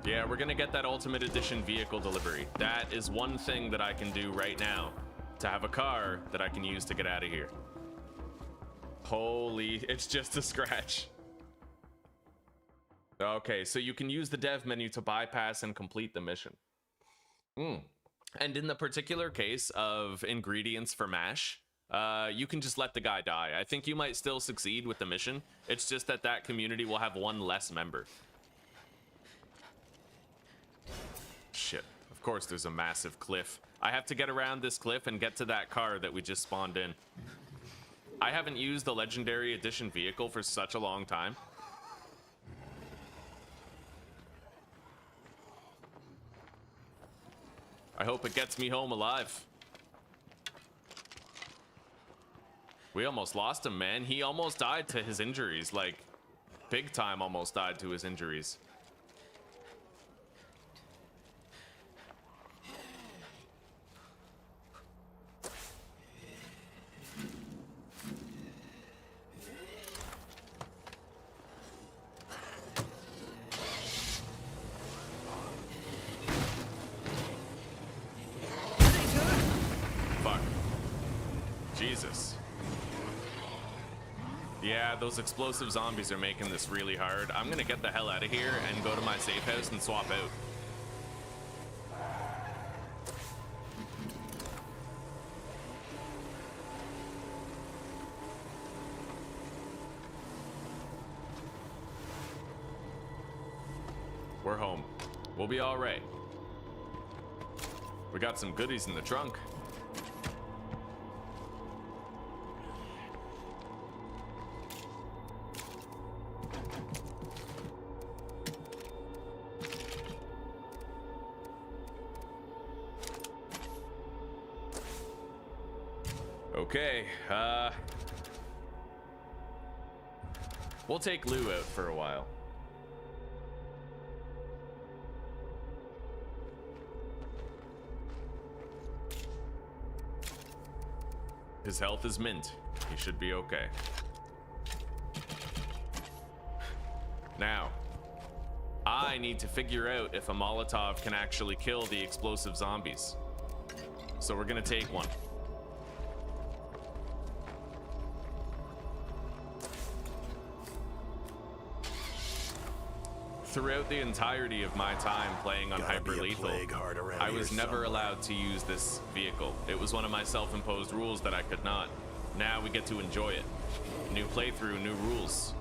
Yeah, we're gonna get that Ultimate Edition vehicle delivery. That is one thing that I can do right now to have a car that I can use to get out of here. Holy, it's just a scratch. Okay, so you can use the dev menu to bypass and complete the mission. And in the particular case of ingredients for MASH, you can just let the guy die. I think you might still succeed with the mission. It's just that that community will have one less member. Shit, of course there's a massive cliff. I have to get around this cliff and get to that car that we just spawned in. I haven't used the Legendary Edition vehicle for such a long time. I hope it gets me home alive. We almost lost him, man. He almost died to his injuries, like big time almost died to his injuries. Jesus. Yeah, those explosive zombies are making this really hard. I'm gonna get the hell out of here and go to my safe house and swap out. We're home. We'll be all right. We got some goodies in the trunk. Okay, we'll take Lou out for a while. His health is mint. You should be okay. Now, I need to figure out if a Molotov can actually kill the explosive zombies. So we're gonna take one. Throughout the entirety of my time playing on Hyper Lethal, I was never allowed to use this vehicle. It was one of my self-imposed rules that I could not. Now we get to enjoy it. New playthrough, new rules.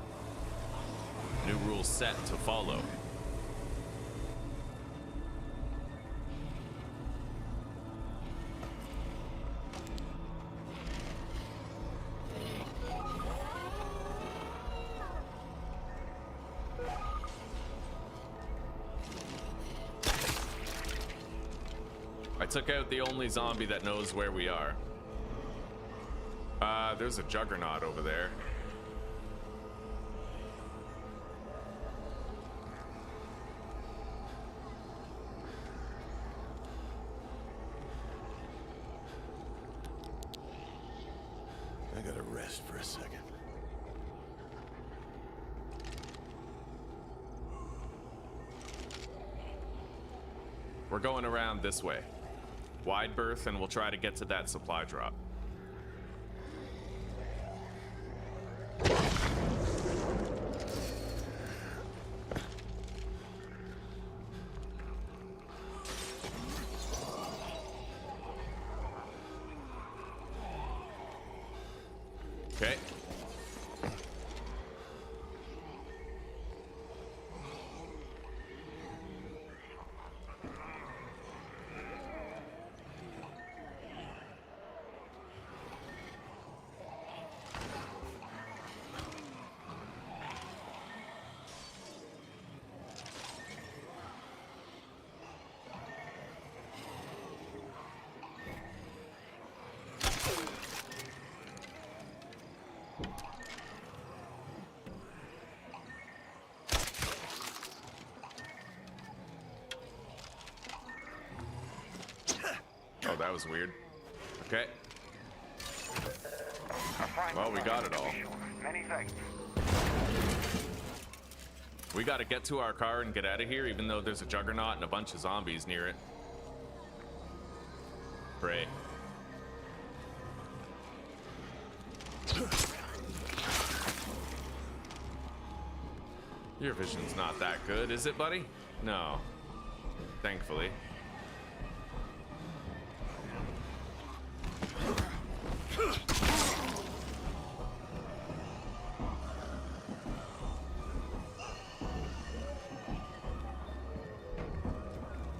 New rules set to follow. I took out the only zombie that knows where we are. There's a juggernaut over there. I gotta rest for a second. We're going around this way. Wide berth, and we'll try to get to that supply drop. Okay. Oh, that was weird. Okay. Well, we got it all. Many thanks. We gotta get to our car and get out of here, even though there's a juggernaut and a bunch of zombies near it. Pray. Your vision's not that good, is it, buddy? No. Thankfully.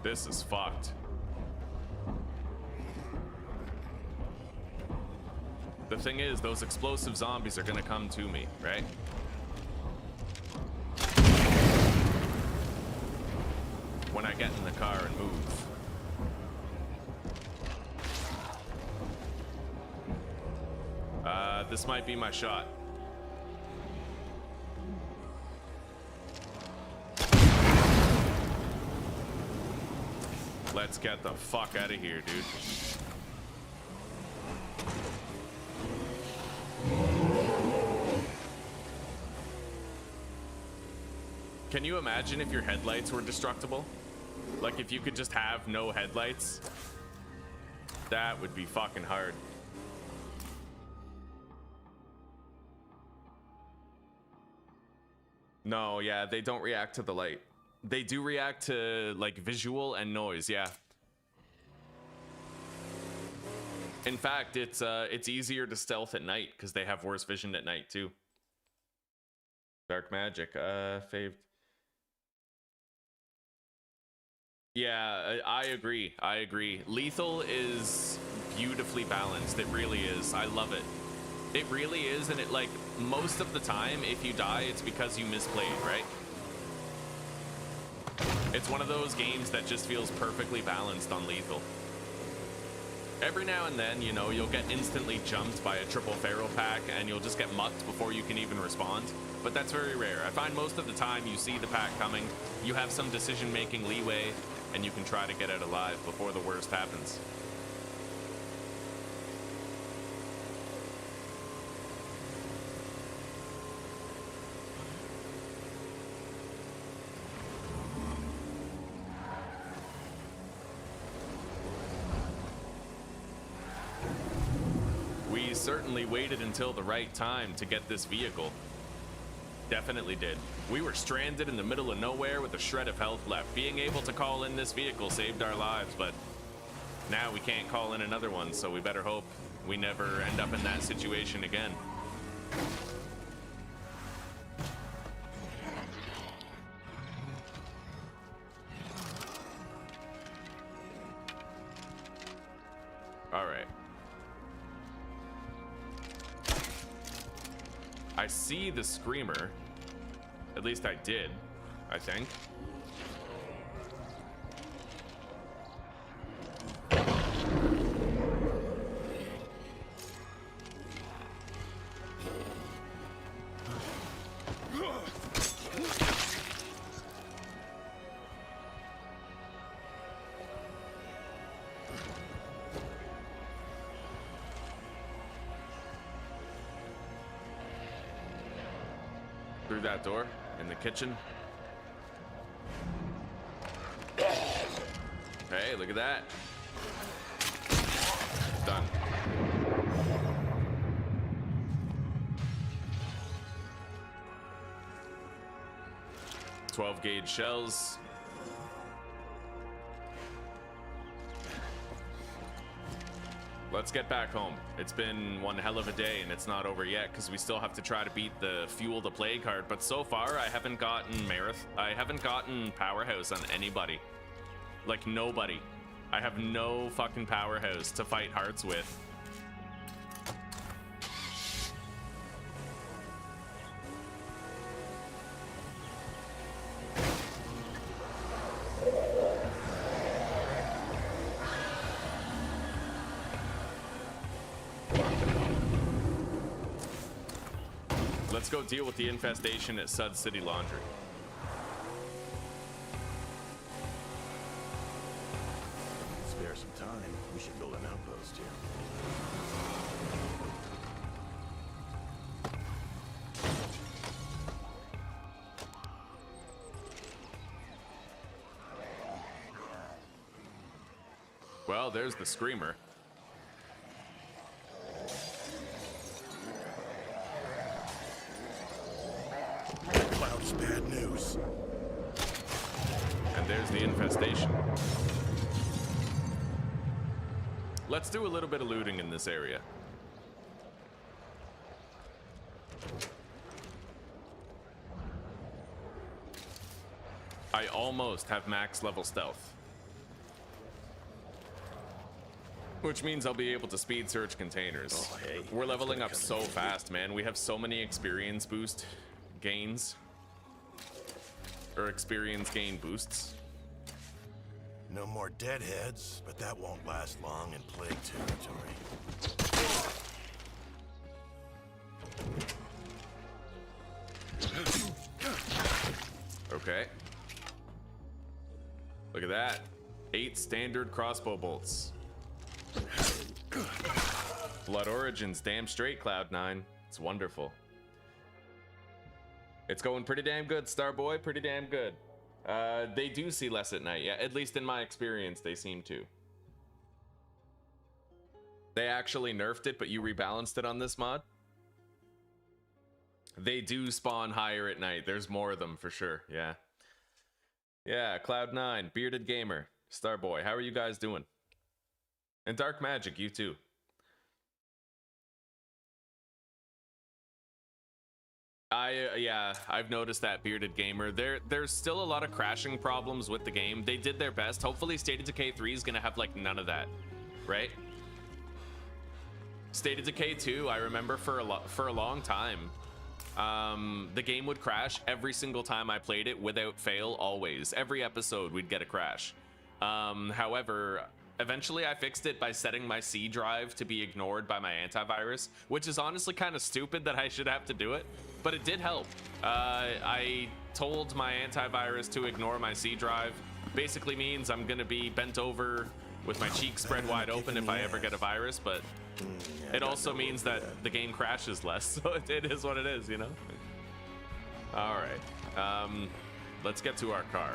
This is fucked. The thing is, those explosive zombies are gonna come to me, right? When I get in the car and move. This might be my shot. Let's get the fuck out of here, dude. Can you imagine if your headlights were destructible? Like if you could just have no headlights? That would be fucking hard. No, yeah, they don't react to the light. They do react to like visual and noise, yeah. In fact, it's easier to stealth at night because they have worse vision at night too. Dark magic, faved. Yeah, I agree. I agree. Lethal is beautifully balanced. It really is. I love it. It really is, and it like most of the time, if you die, it's because you misplayed, right? It's one of those games that just feels perfectly balanced on Lethal. Every now and then, you know, you'll get instantly jumped by a triple feral pack and you'll just get mucked before you can even respond. But that's very rare. I find most of the time you see the pack coming, you have some decision-making leeway, and you can try to get out alive before the worst happens. certainly waited until the right time to get this vehicle. Definitely did. We were stranded in the middle of nowhere with a shred of health left. Being able to call in this vehicle saved our lives, but now we can't call in another one, so we better hope we never end up in that situation again. All right. I see the screamer. At least I did, I think. Through that door in the kitchen. Hey, look at that. Done. .12 gauge shells. Let's get back home. It's been one hell of a day, and it's not over yet because we still have to try to beat the Fuel the Plague card. But so far, I haven't gotten I haven't gotten Powerhouse on anybody. Like, nobody. I have no fucking Powerhouse to fight hearts with. Let's go deal with the infestation at Sud City Laundry. Spare some time. We should build an outpost here. Well, there's the screamer. Cloud's bad news. And there's the infestation. Let's do a little bit of looting in this area. I almost have max level stealth, which means I'll be able to speed search containers. Oh, hey, we're that's leveling gonna up come so in handy. fast, man. We have so many experience boost gains. Or experience gain boosts. No more deadheads, but that won't last long in plague territory. Okay. Look at that. 8 standard crossbow bolts. Blood Origins, damn straight, Cloud9. It's wonderful. It's going pretty damn good, Starboy. Pretty damn good. They do see less at night. Yeah, at least in my experience, they seem to. They actually nerfed it, but you rebalanced it on this mod. They do spawn higher at night. There's more of them for sure. Yeah. Yeah, Cloud9, Bearded Gamer, Starboy. How are you guys doing? And Dark Magic, you too. Yeah, I've noticed that, Bearded Gamer. There's still a lot of crashing problems with the game. They did their best. Hopefully State of Decay 3 is gonna have like none of that, right? State of Decay 2, I remember for a long time, the game would crash every single time I played it without fail, always. Every episode we'd get a crash. However, eventually I fixed it by setting my C drive to be ignored by my antivirus, which is honestly kind of stupid that I should have to do it, but it did help. I told my antivirus to ignore my C drive. Basically means I'm gonna be bent over with my cheeks spread wide open if I ever get a virus, but it also means that the game crashes less, so it is what it is, you know? All right, let's get to our car.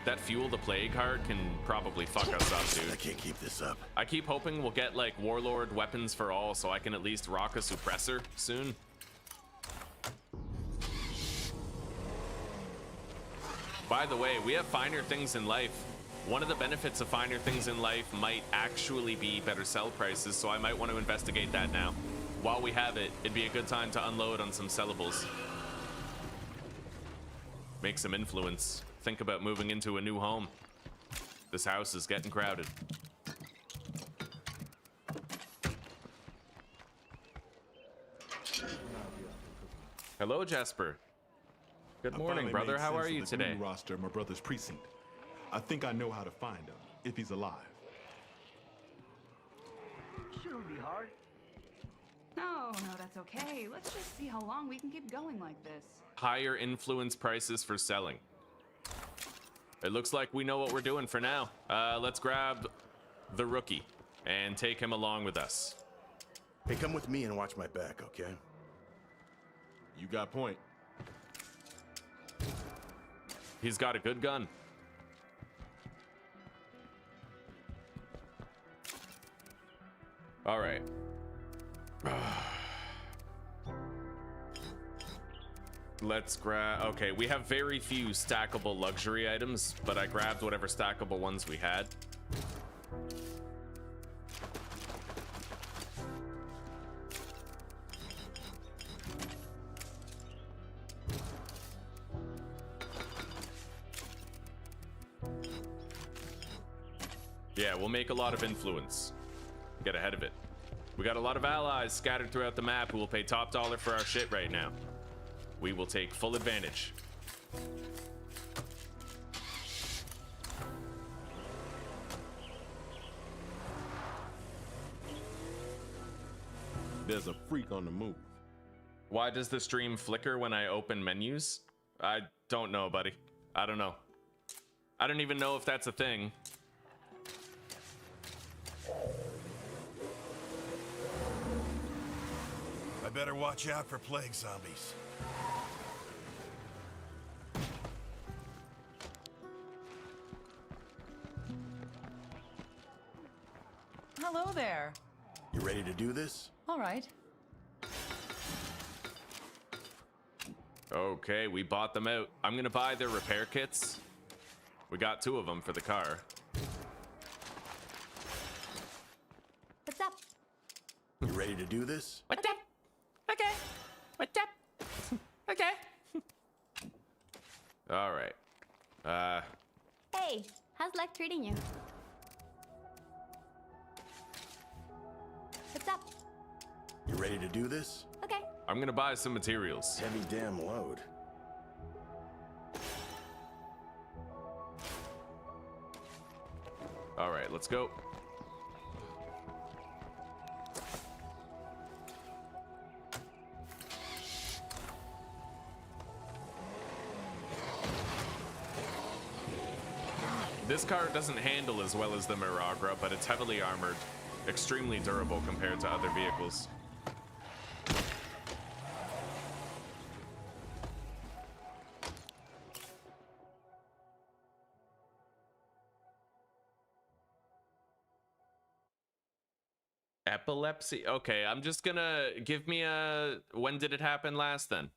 that Fuel the Plague card can probably fuck us up, I dude. can't keep this up. I keep hoping we'll get like Warlord weapons for all so I can at least rock a suppressor soon. By the way, we have finer things in life. One of the benefits of finer things in life might actually be better sell prices, so I might want to investigate that now. While we have it, it'd be a good time to unload on some sellables. Make some influence. Think about moving into a new home. This house is getting crowded. Hello, Jasper. Good morning, brother. How are you today? Roster, my brother's precinct. I think I know how to find him if he's alive. Shouldn't be hard. No, that's okay. Let's just see how long we can keep going like this. Higher influence prices for selling. It looks like we know what we're doing for now. Let's grab the rookie and take him along with us. Hey, come with me and watch my back, okay? You got point. He's got a good gun. All right. Let's grab... Okay, we have very few stackable luxury items, but I grabbed whatever stackable ones we had. Yeah, we'll make a lot of influence. Get ahead of it. We got a lot of allies scattered throughout the map who will pay top dollar for our shit right now. We will take full advantage. There's a freak on the move. Why does the stream flicker when I open menus? I don't know, buddy. I don't know. I don't even know if that's a thing. I better watch out for plague zombies. Hello there. You ready to do this? All right. Okay, we bought them out. I'm gonna buy their repair kits. We got 2 of them for the car. What's up? You ready to do this? What's up? Okay. What's up? Okay. All right. Hey, how's life treating you? What's up? You ready to do this? Okay. I'm gonna buy some materials. Heavy damn load. All right, let's go. This car doesn't handle as well as the Miragra, but it's heavily armored, extremely durable compared to other vehicles. Epilepsy? Okay, I'm just gonna give me a... When did it happen last then?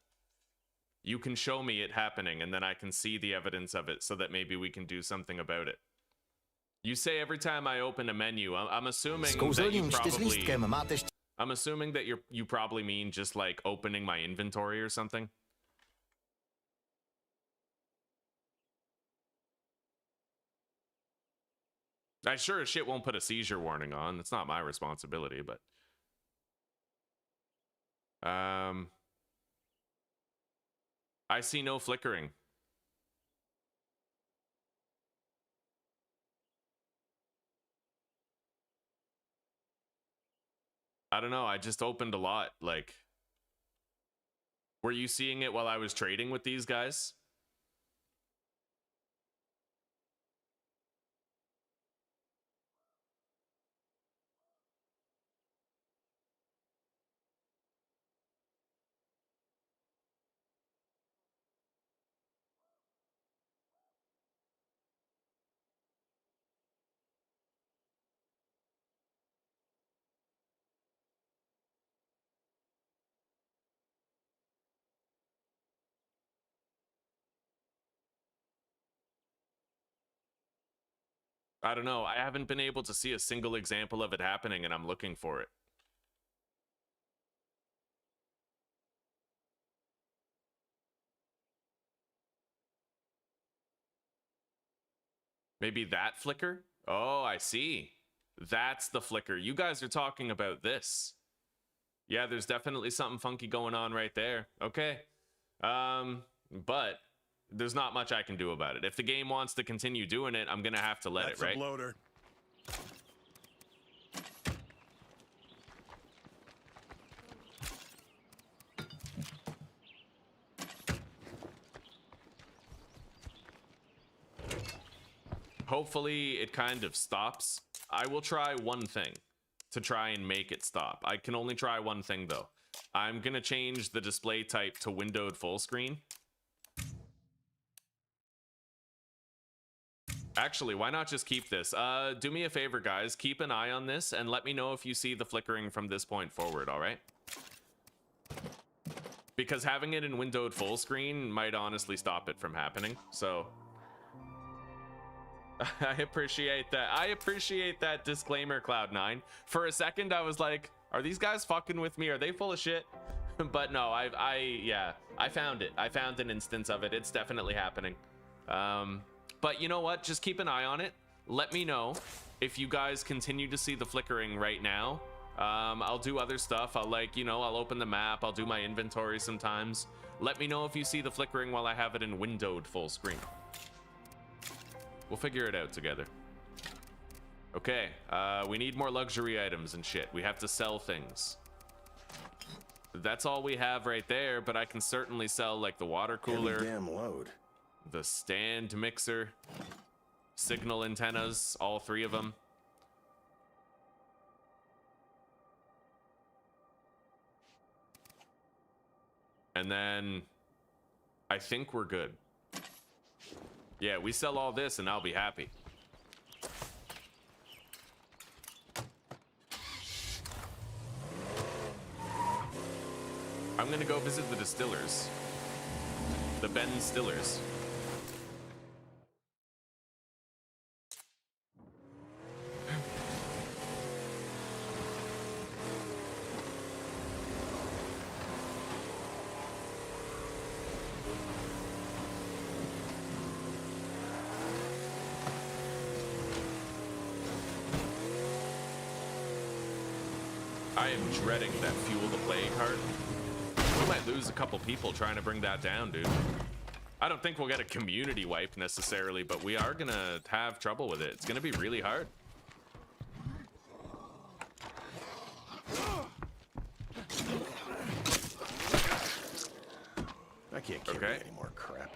You can show me it happening, and then I can see the evidence of it so that maybe we can do something about it. You say every time I open a menu, I'm assuming that you probably... I'm assuming that you probably mean just like opening my inventory or something. I sure as shit won't put a seizure warning on. It's not my responsibility, but... I see no flickering. I don't know, I just opened a lot, like... Were you seeing it while I was trading with these guys? I don't know. I haven't been able to see a single example of it happening, and I'm looking for it. Maybe that flicker? Oh, I see. That's the flicker. You guys are talking about this. Yeah, there's definitely something funky going on right there. Okay. But there's not much I can do about it. If the game wants to continue doing it, I'm gonna have to let it, right? That's a bloater. Hopefully it kind of stops. I will try one thing to try and make it stop. I can only try one thing though. I'm gonna change the display type to windowed full screen. Actually, why not just keep this? Do me a favor, guys. Keep an eye on this and let me know if you see the flickering from this point forward, all right? Because having it in windowed full screen might honestly stop it from happening, so... I appreciate that. I appreciate that disclaimer, Cloud9. For a second, I was like, are these guys fucking with me? Are they full of shit? But no, yeah, I found it. I found an instance of it. It's definitely happening. But you know what? Just keep an eye on it. Let me know if you guys continue to see the flickering right now. I'll do other stuff. I'll I'll open the map. I'll do my inventory sometimes. Let me know if you see the flickering while I have it in windowed full screen. We'll figure it out together. Okay, we need more luxury items and shit. We have to sell things. That's all we have right there, but I can certainly sell like the water cooler. Heavy damn load. The stand mixer, signal antennas, all three of them. And then I think we're good. Yeah, we sell all this and I'll be happy. I'm gonna go visit the distillers. The Ben Stillers. I am dreading that Fuel the Plague heart. We might lose a couple people trying to bring that down, dude. I don't think we'll get a community wipe necessarily, but we are gonna have trouble with it. It's gonna be really hard. I can't carry any more crap.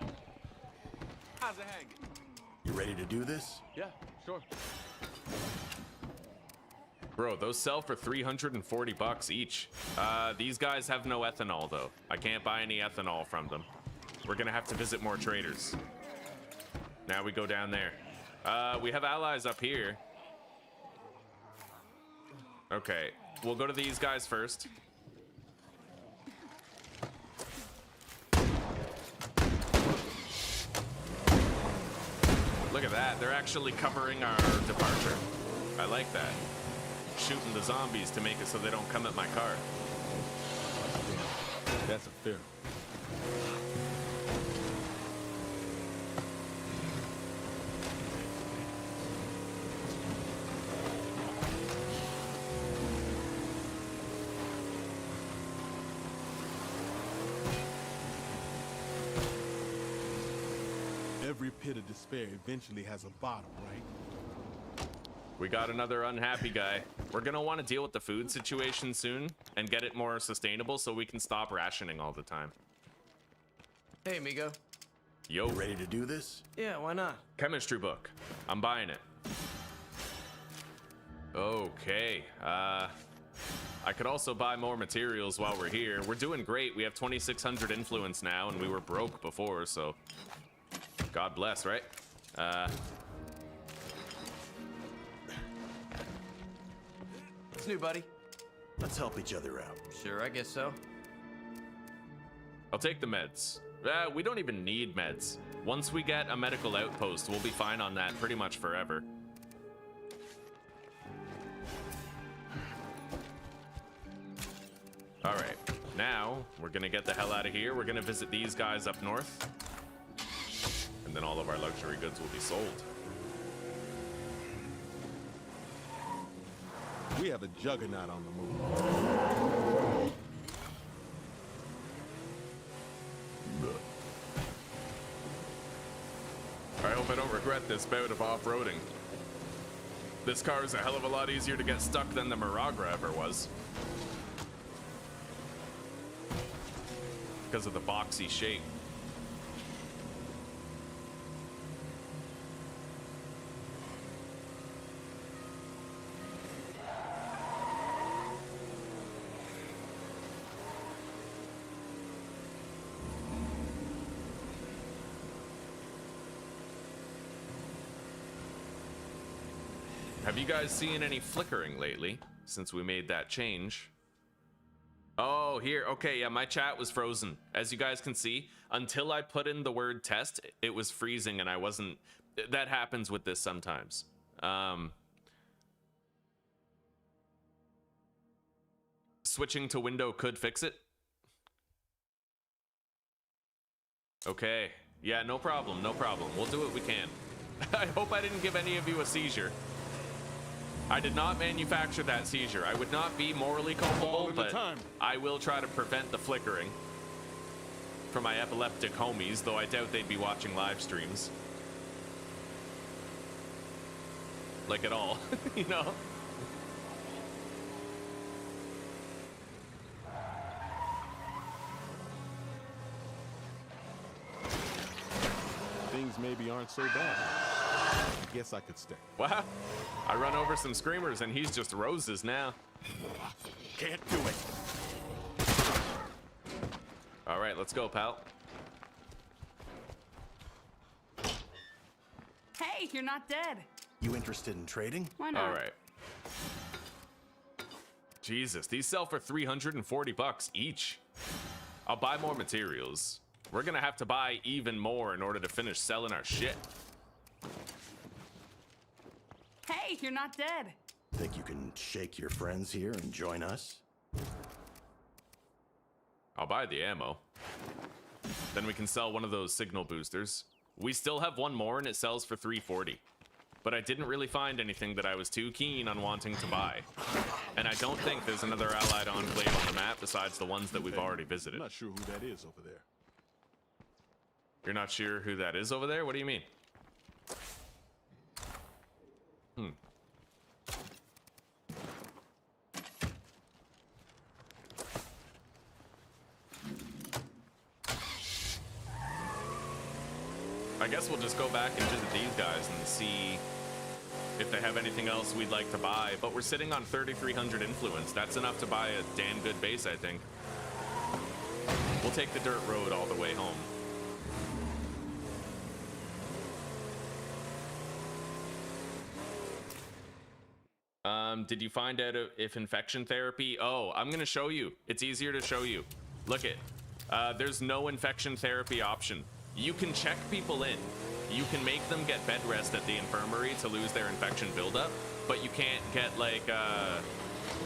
How's it hang? You ready to do this? Yeah, sure. Bro, those sell for 340 bucks each. These guys have no ethanol though. I can't buy any ethanol from them. We're gonna have to visit more traders. Now we go down there. We have allies up here. Okay, we'll go to these guys first. Look at that, they're actually covering our departure. I like that. Shooting the zombies to make it so they don't come at my car. That's a fair. Every pit of despair eventually has a bottom, right? We got another unhappy guy. We're gonna want to deal with the food situation soon and get it more sustainable so we can stop rationing all the time. Hey, amigo. Yo. You ready to do this? Yeah, why not? Chemistry book. I'm buying it. Okay. I could also buy more materials while we're here. We're doing great. We have 2,600 influence now, and we were broke before, so God bless, right? What's new, buddy? Let's help each other out. Sure, I guess so. I'll take the meds. We don't even need meds. Once we get a medical outpost, we'll be fine on that pretty much forever. All right, now we're gonna get the hell out of here. We're gonna visit these guys up north, and then all of our luxury goods will be sold. We have a juggernaut on the move. I hope I don't regret this bout of off-roading. This car is a hell of a lot easier to get stuck than the Miragra ever was. Because of the boxy shape. Have you guys seen any flickering lately since we made that change? Oh, here. Okay, yeah, my chat was frozen. As you guys can see, until I put in the word test, it was freezing and I wasn't... That happens with this sometimes. Switching to window could fix it. Okay. Yeah, no problem, no problem. We'll do what we can. I hope I didn't give any of you a seizure. I did not manufacture that seizure. I would not be morally culpable, but I will try to prevent the flickering for my epileptic homies, though I doubt they'd be watching live streams. Like at all, you know? Things maybe aren't so bad. I guess I could stay. Wow. I run over some screamers and he's just roses now. Can't do it. All right, let's go, pal. Hey, you're not dead. You interested in trading? Why not? All right. Jesus, these sell for 340 bucks each. I'll buy more materials. We're gonna have to buy even more in order to finish selling our shit. Hey, you're not dead. Think you can shake your friends here and join us? I'll buy the ammo. Then we can sell one of those signal boosters. We still have one more and it sells for 340. But I didn't really find anything that I was too keen on wanting to buy. And I don't think there's another allied enclave on the map besides the ones that we've already visited. I'm not sure who that is over there. You're not sure who that is over there? What do you mean? I guess we'll just go back and visit these guys and see if they have anything else we'd like to buy. But we're sitting on 3,300 influence. That's enough to buy a damn good base, I think. We'll take the dirt road all the way home. Did you find out if infection therapy? Oh, I'm gonna show you. It's easier to show you. Look it. There's no infection therapy option. You can check people in. You can make them get bed rest at the infirmary to lose their infection buildup, but you can't get like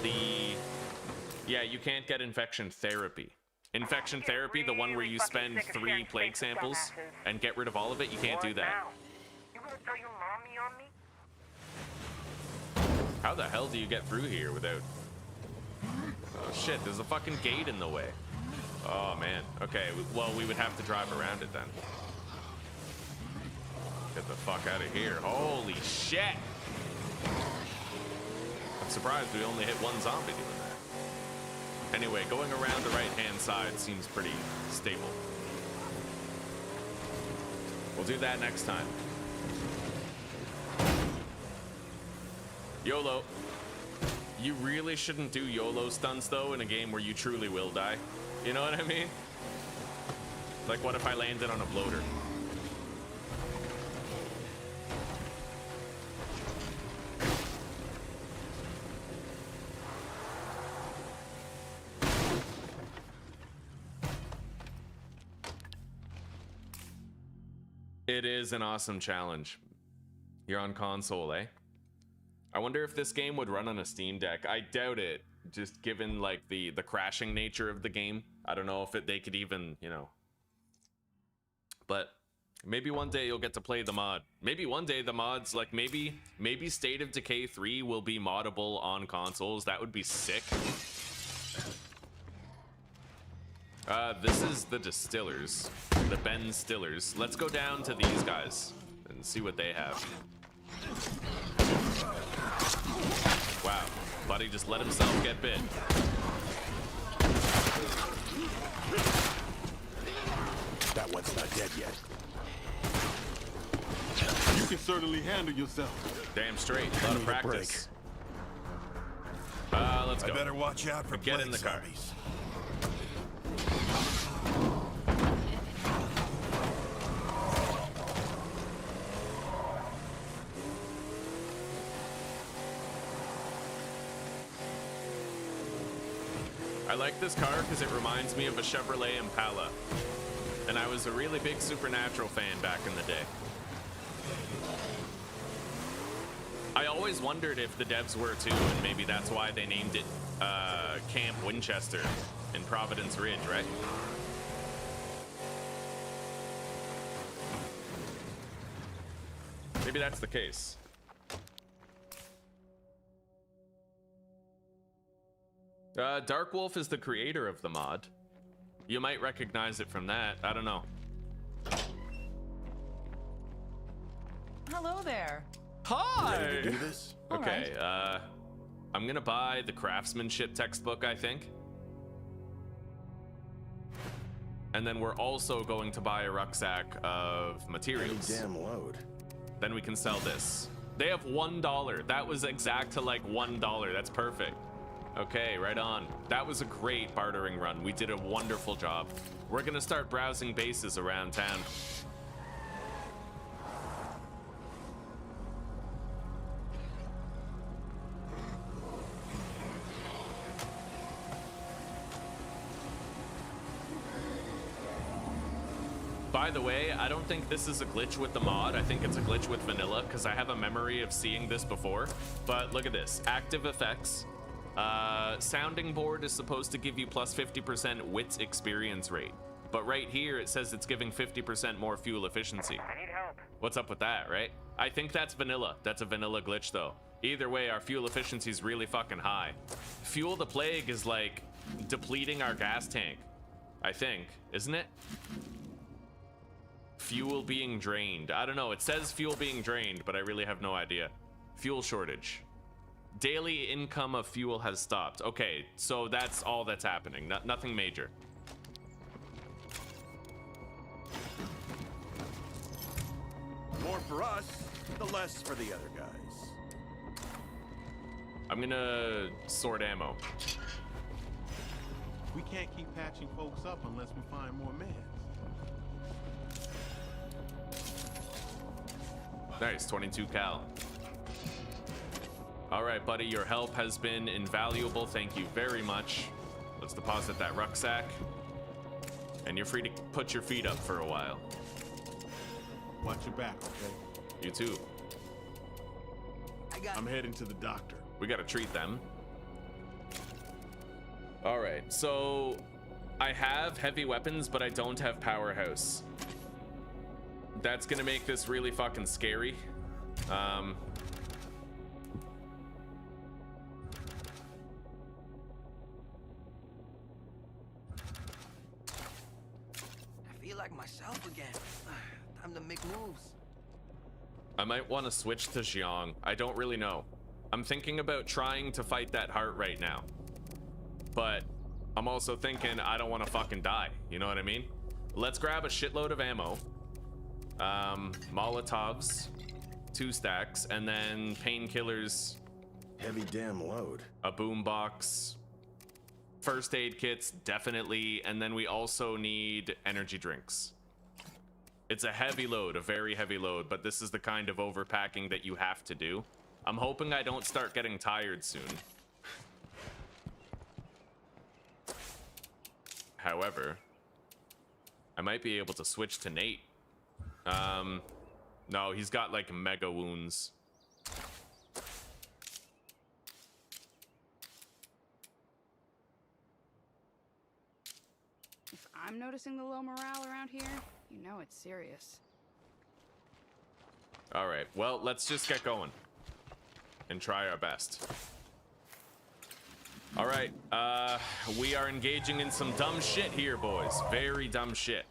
you can't get infection therapy. Infection therapy, the one where you spend 3 plague samples and get rid of all of it, you can't do that. You gonna throw your mommy on me? How the hell do you get through here without... Oh shit, there's a fucking gate in the way. Oh man. Okay, well we would have to drive around it then. Get the fuck out of here. Holy shit! I'm surprised we only hit one zombie doing that. Anyway, going around the right-hand side seems pretty stable. We'll do that next time. YOLO. You really shouldn't do YOLO stunts though in a game where you truly will die. You know what I mean? Like what if I landed on a bloater? It is an awesome challenge. You're on console, eh? I wonder if this game would run on a Steam Deck. I doubt it, just given like the crashing nature of the game. I don't know if they could even, you know. But maybe one day you'll get to play the mod. Maybe one day the mods, like maybe State of Decay 3 will be moddable on consoles. That would be sick. This is the distillers, the Ben Stillers. Let's go down to these guys and see what they have. Wow, buddy just let himself get bit. That one's not dead yet. You can certainly handle yourself. Damn straight, a lot of practice. Let's go. I better watch out for Get in the car. zombies. I like this car because it reminds me of a Chevrolet Impala. And I was a really big Supernatural fan back in the day. I always wondered if the devs were too, and maybe that's why they named it Camp Winchester in Providence Ridge, right? Maybe that's the case. Dark Wolf is the creator of the mod. You might recognize it from that. I don't know. Hello there. Hi! Ready to do this? Okay, I'm gonna buy the craftsmanship textbook, I think. And then we're also going to buy a rucksack of materials. Damn load. Then we can sell this. They have $1. That was exact to like $1. That's perfect. Okay, right on. That was a great bartering run. We did a wonderful job. We're gonna start browsing bases around town. By the way, I don't think this is a glitch with the mod. I think it's a glitch with vanilla because I have a memory of seeing this before. But look at this, active effects. Sounding board is supposed to give you plus 50% wits experience rate. But right here, it says it's giving 50% more fuel efficiency. I need help. What's up with that, right? I think that's vanilla. That's a vanilla glitch though. Either way, our fuel efficiency is really fucking high. Fuel the Plague is like depleting our gas tank, I think, isn't it? Fuel being drained. I don't know. It says fuel being drained, but I really have no idea. Fuel shortage. Daily income of fuel has stopped. Okay, so that's all that's happening. Nothing major. More for us, the less for the other guys. I'm gonna sort ammo. We can't keep patching folks up unless we find more meds. Nice, 22 cal. All right, buddy, your help has been invaluable. Thank you very much. Let's deposit that rucksack. And you're free to put your feet up for a while. Watch your back, okay? You too. I'm heading to the doctor. We gotta treat them. All right, so I have heavy weapons, but I don't have powerhouse. That's gonna make this really fucking scary. I feel like myself again. Time to make moves. I might want to switch to Xiong. I don't really know. I'm thinking about trying to fight that heart right now. But I'm also thinking I don't want to fucking die. You know what I mean? Let's grab a shitload of ammo. Molotovs, 2 stacks, and then painkillers. Heavy damn load. A boombox. First aid kits, definitely. And then we also need energy drinks. It's a heavy load, a very heavy load, but this is the kind of overpacking that you have to do. I'm hoping I don't start getting tired soon. However, I might be able to switch to Nate. No, he's got like mega wounds. I'm noticing the low morale around here, you know it's serious. All right, well, let's just get going and try our best. All right, we are engaging in some dumb shit here, boys. Very dumb shit.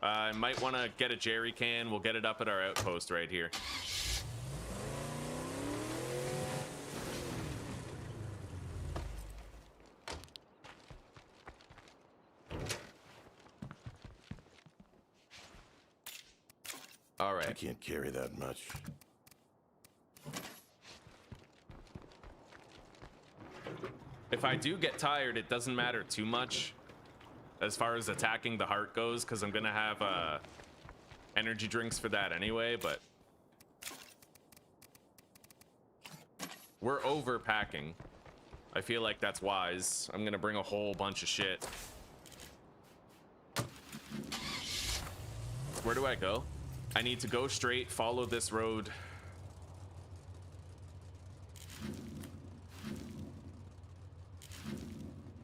I might want to get a jerry can. We'll get it up at our outpost right here. All right. I can't carry that much. If I do get tired, it doesn't matter too much as far as attacking the heart goes, because I'm gonna have energy drinks for that anyway, but we're overpacking. I feel like that's wise. I'm gonna bring a whole bunch of shit. Where do I go? I need to go straight, follow this road.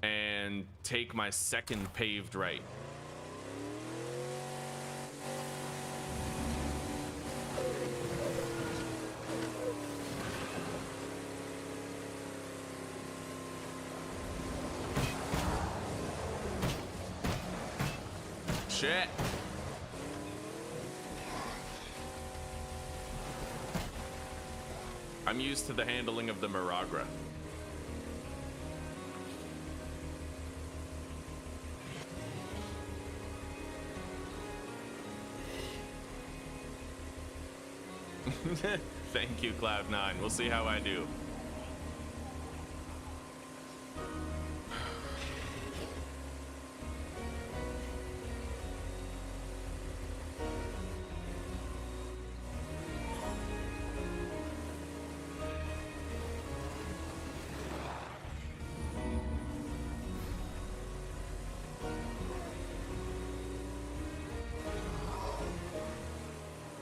And take my second paved right. Shit. I'm used to the handling of the Miragra. Thank you, Cloud9. We'll see how I do.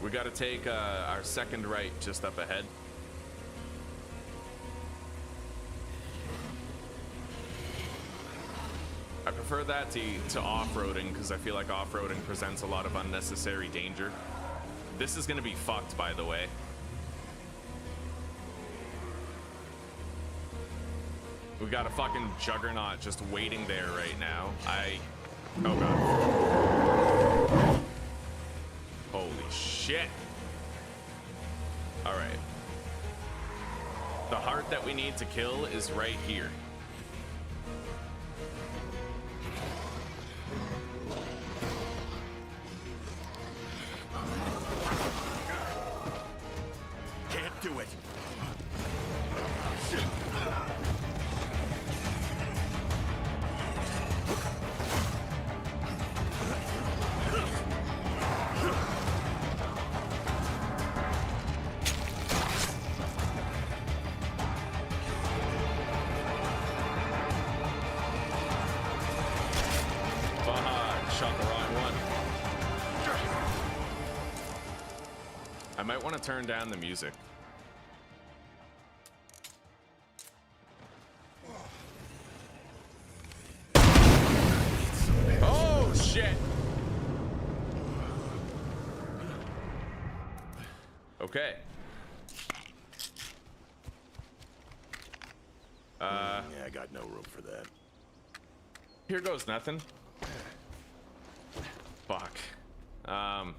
We got to take our second right just up ahead. I prefer that to off-roading because I feel like off-roading presents a lot of unnecessary danger. This is going to be fucked, by the way. We got a fucking juggernaut just waiting there right now. Oh god. Holy shit. All right. The heart that we need to kill is right here. Can't do it. I might want to turn down the music. Oh, shit. Okay. Yeah, I got no room for that. Here goes nothing. Fuck. I'm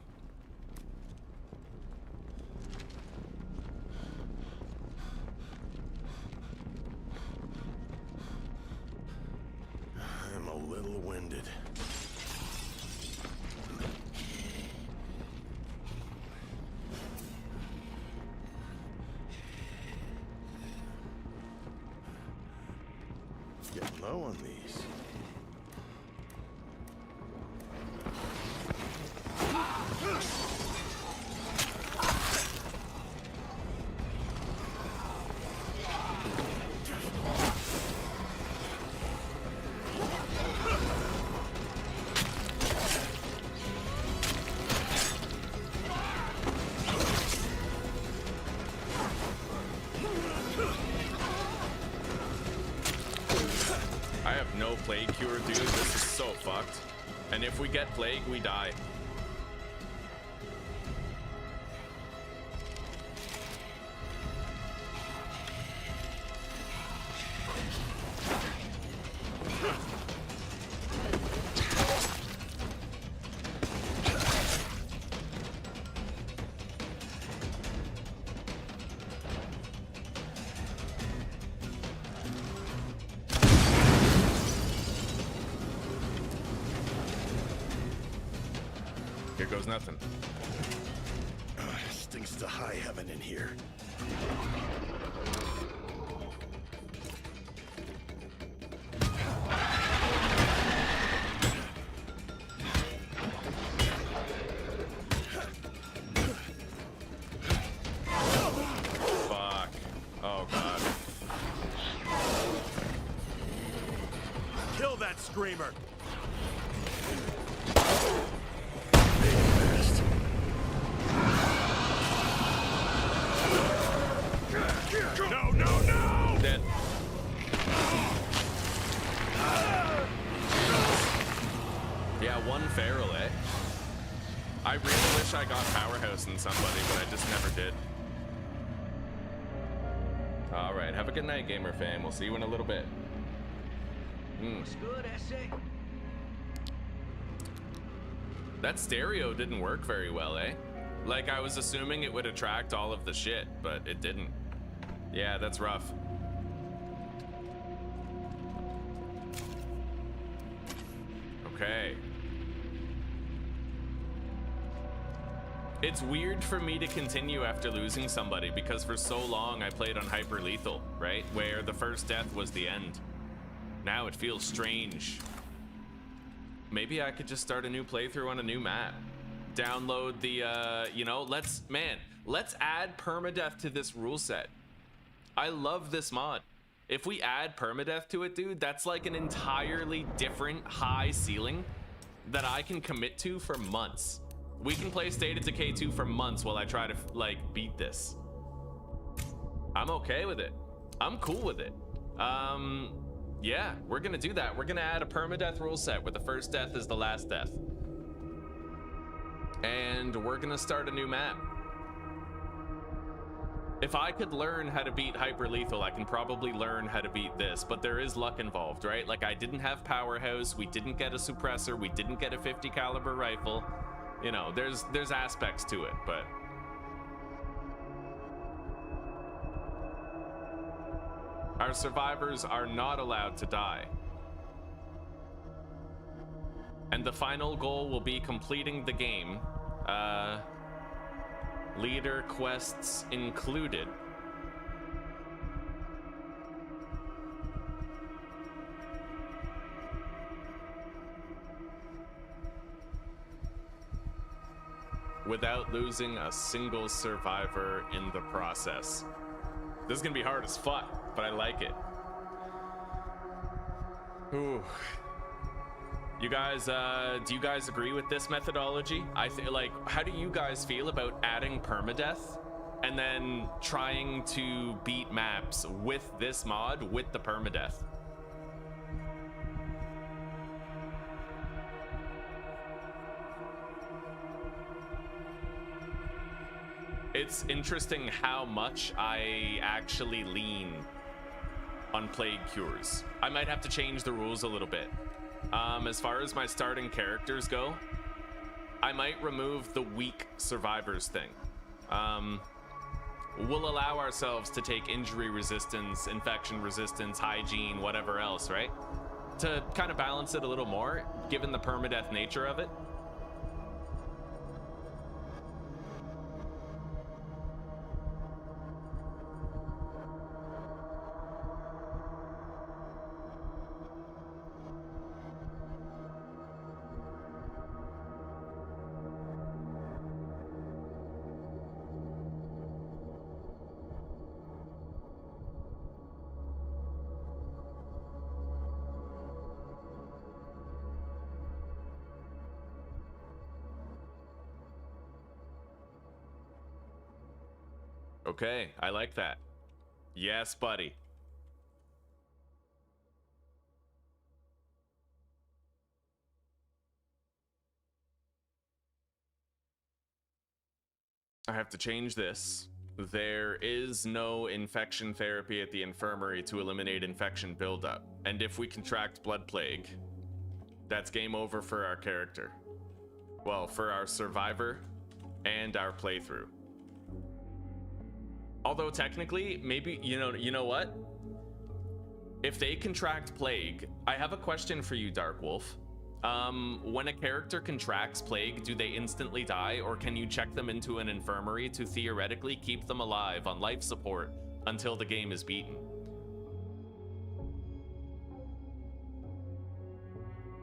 a little winded. Getting low on these. I have no plague cure, dude. This is so fucked. And if we get plague, we die. Here goes nothing. Stinks to high heaven in here. Fuck. Oh god. Kill that screamer! No, no, no! Dead. Yeah, one feral, eh? I really wish I got powerhouse in somebody, but I just never did. All right, have a good night, gamer fam. We'll see you in a little bit. What's good, essay? That stereo didn't work very well, eh? Like, I was assuming it would attract all of the shit, but it didn't. Yeah, that's rough. Okay. It's weird for me to continue after losing somebody because for so long I played on hyper lethal, right? Where the first death was the end. Now it feels strange. Maybe I could just start a new playthrough on a new map. Download the, you know, let's add permadeath to this rule set. I love this mod. If we add permadeath to it, dude, that's like an entirely different high ceiling that I can commit to for months. We can play State of Decay 2 for months while I try to, like, beat this. I'm okay with it. I'm cool with it. Yeah, we're gonna do that. We're gonna add a permadeath rule set where the first death is the last death. And we're gonna start a new map. If I could learn how to beat hyper lethal, I can probably learn how to beat this, but there is luck involved, right? Like, I didn't have powerhouse, we didn't get a suppressor, we didn't get a 50 caliber rifle. You know, there's aspects to it, but our survivors are not allowed to die. And the final goal will be completing the game. Leader quests included. Without losing a single survivor in the process. This is gonna be hard as fuck, but I like it. Ooh. You guys, do you guys agree with this methodology? I feel like, how do you guys feel about adding permadeath and then trying to beat maps with this mod with the permadeath? It's interesting how much I actually lean on plague cures. I might have to change the rules a little bit. As far as my starting characters go, I might remove the weak survivors thing. We'll allow ourselves to take injury resistance, infection resistance, hygiene, whatever else, right? To kind of balance it a little more, given the permadeath nature of it. Okay, I like that. Yes, buddy. I have to change this. There is no infection therapy at the infirmary to eliminate infection buildup. And if we contract blood plague, that's game over for our character. Well, for our survivor and our playthrough. Although technically, maybe, you know what? If they contract plague, I have a question for you, Dark Wolf. When a character contracts plague, do they instantly die, or can you check them into an infirmary to theoretically keep them alive on life support until the game is beaten?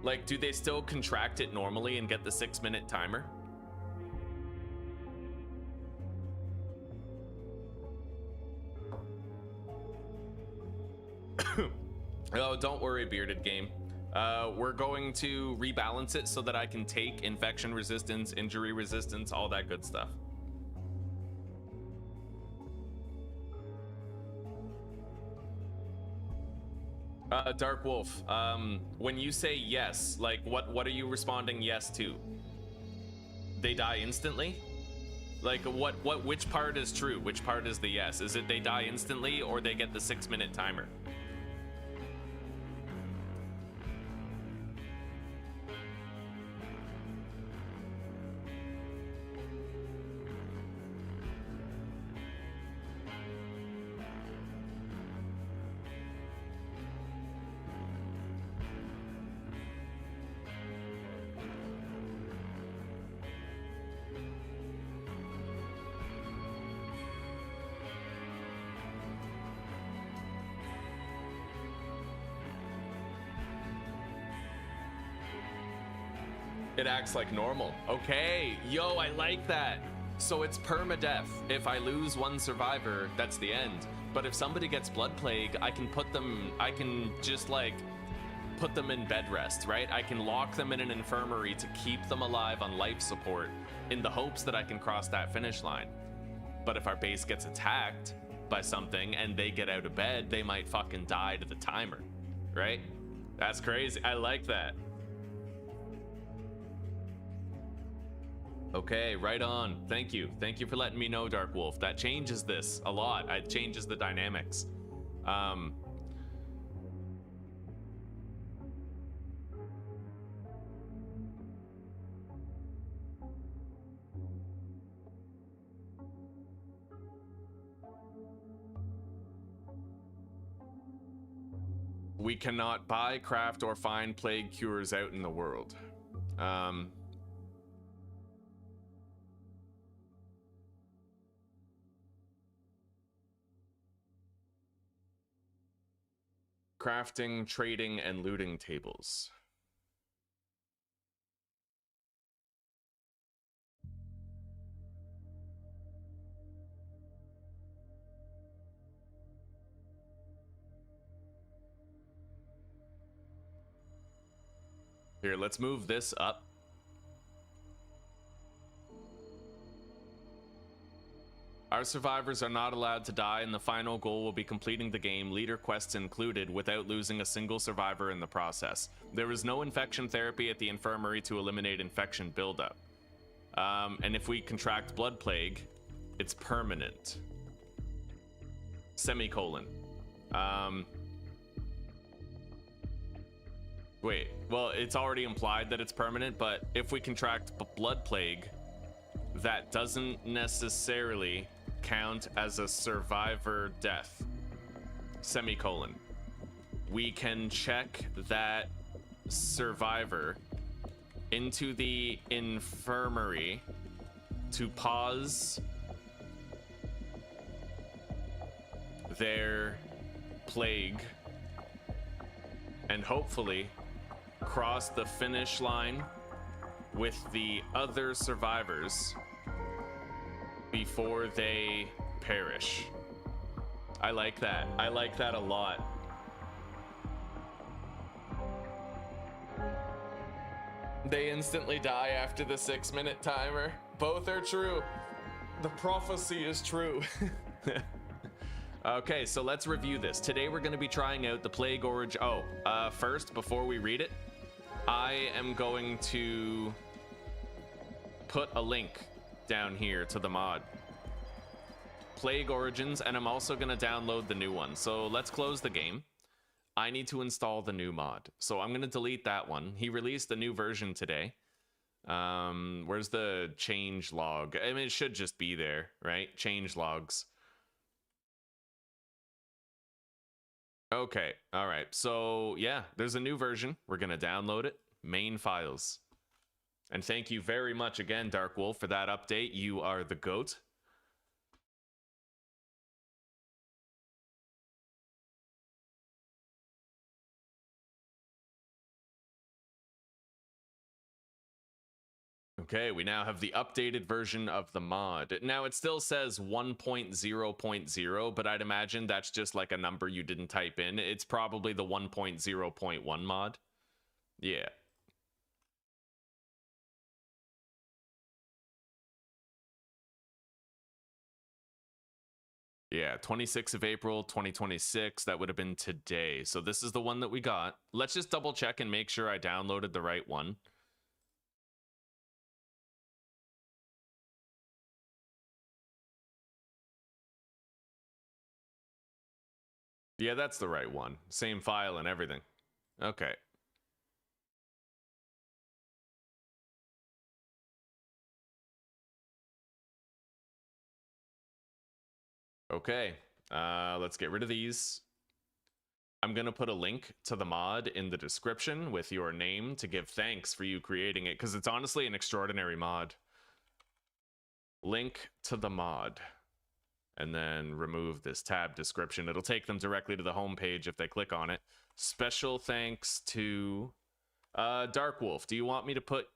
Like, do they still contract it normally and get the 6-minute timer? Oh, don't worry, Bearded Game. We're going to rebalance it so that I can take infection resistance, injury resistance, all that good stuff. Dark Wolf, when you say yes, like what are you responding yes to? They die instantly? Like which part is true? Which part is the yes? Is it they die instantly or they get the 6-minute timer? It acts like normal. Okay, yo, I like that. So it's permadeath. If I lose one survivor, that's the end. But if somebody gets blood plague, I can just like put them in bed rest, right? I can lock them in an infirmary to keep them alive on life support in the hopes that I can cross that finish line. But if our base gets attacked by something and they get out of bed, they might fucking die to the timer, right? That's crazy. I like that. Okay, right on. Thank you. Thank you for letting me know, Dark Wolf. That changes this a lot. It changes the dynamics. We cannot buy, craft, or find plague cures out in the world. Crafting, trading, and looting tables. Here, let's move this up. Our survivors are not allowed to die, and the final goal will be completing the game, leader quests included, without losing a single survivor in the process. There is no infection therapy at the infirmary to eliminate infection buildup. And if we contract blood plague, it's permanent. Semicolon. Wait, well, it's already implied that it's permanent, but if we contract blood plague, that doesn't necessarily count as a survivor death. Semicolon. We can check that survivor into the infirmary to pause their plague and hopefully cross the finish line with the other survivors before they perish. I like that. I like that a lot. They instantly die after the 6-minute timer. Both are true. The prophecy is true. Okay, so let's review this. Today we're going to be trying out the Plague Origin. First, before we read it, I am going to put a link down here to the mod Plague Origins, and I'm also going to download the new one. So let's close the game. I need to install the new mod. So I'm going to delete that one. He released a new version today. Where's the change log? I mean, it should just be there, right? Change logs. Okay, all right. So yeah, there's a new version. We're going to download it. Main files. And thank you very much again, Dark Wolf, for that update. You are the GOAT. Okay, we now have the updated version of the mod. Now, it still says 1.0.0, but I'd imagine that's just like a number you didn't type in. It's probably the 1.0.1 mod. Yeah. Yeah, 26th of April, 2026. That would have been today. So this is the one that we got. Let's just double check and make sure I downloaded the right one. Yeah, that's the right one. Same file and everything. Okay. Okay. Let's get rid of these. I'm going to put a link to the mod in the description with your name to give thanks for you creating it, because it's honestly an extraordinary mod. Link to the mod. And then remove this tab description. It'll take them directly to the homepage if they click on it. Special thanks to Dark Wolf. Do you want me to put...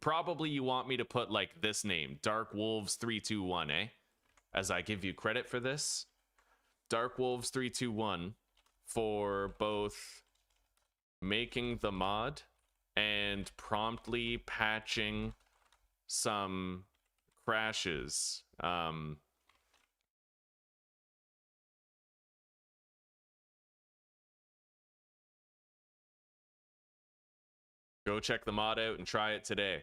Probably you want me to put, like, this name. Dark Wolves 321, eh? As I give you credit for this. Dark Wolves 321 for both making the mod and promptly patching some crashes. Go check the mod out and try it today.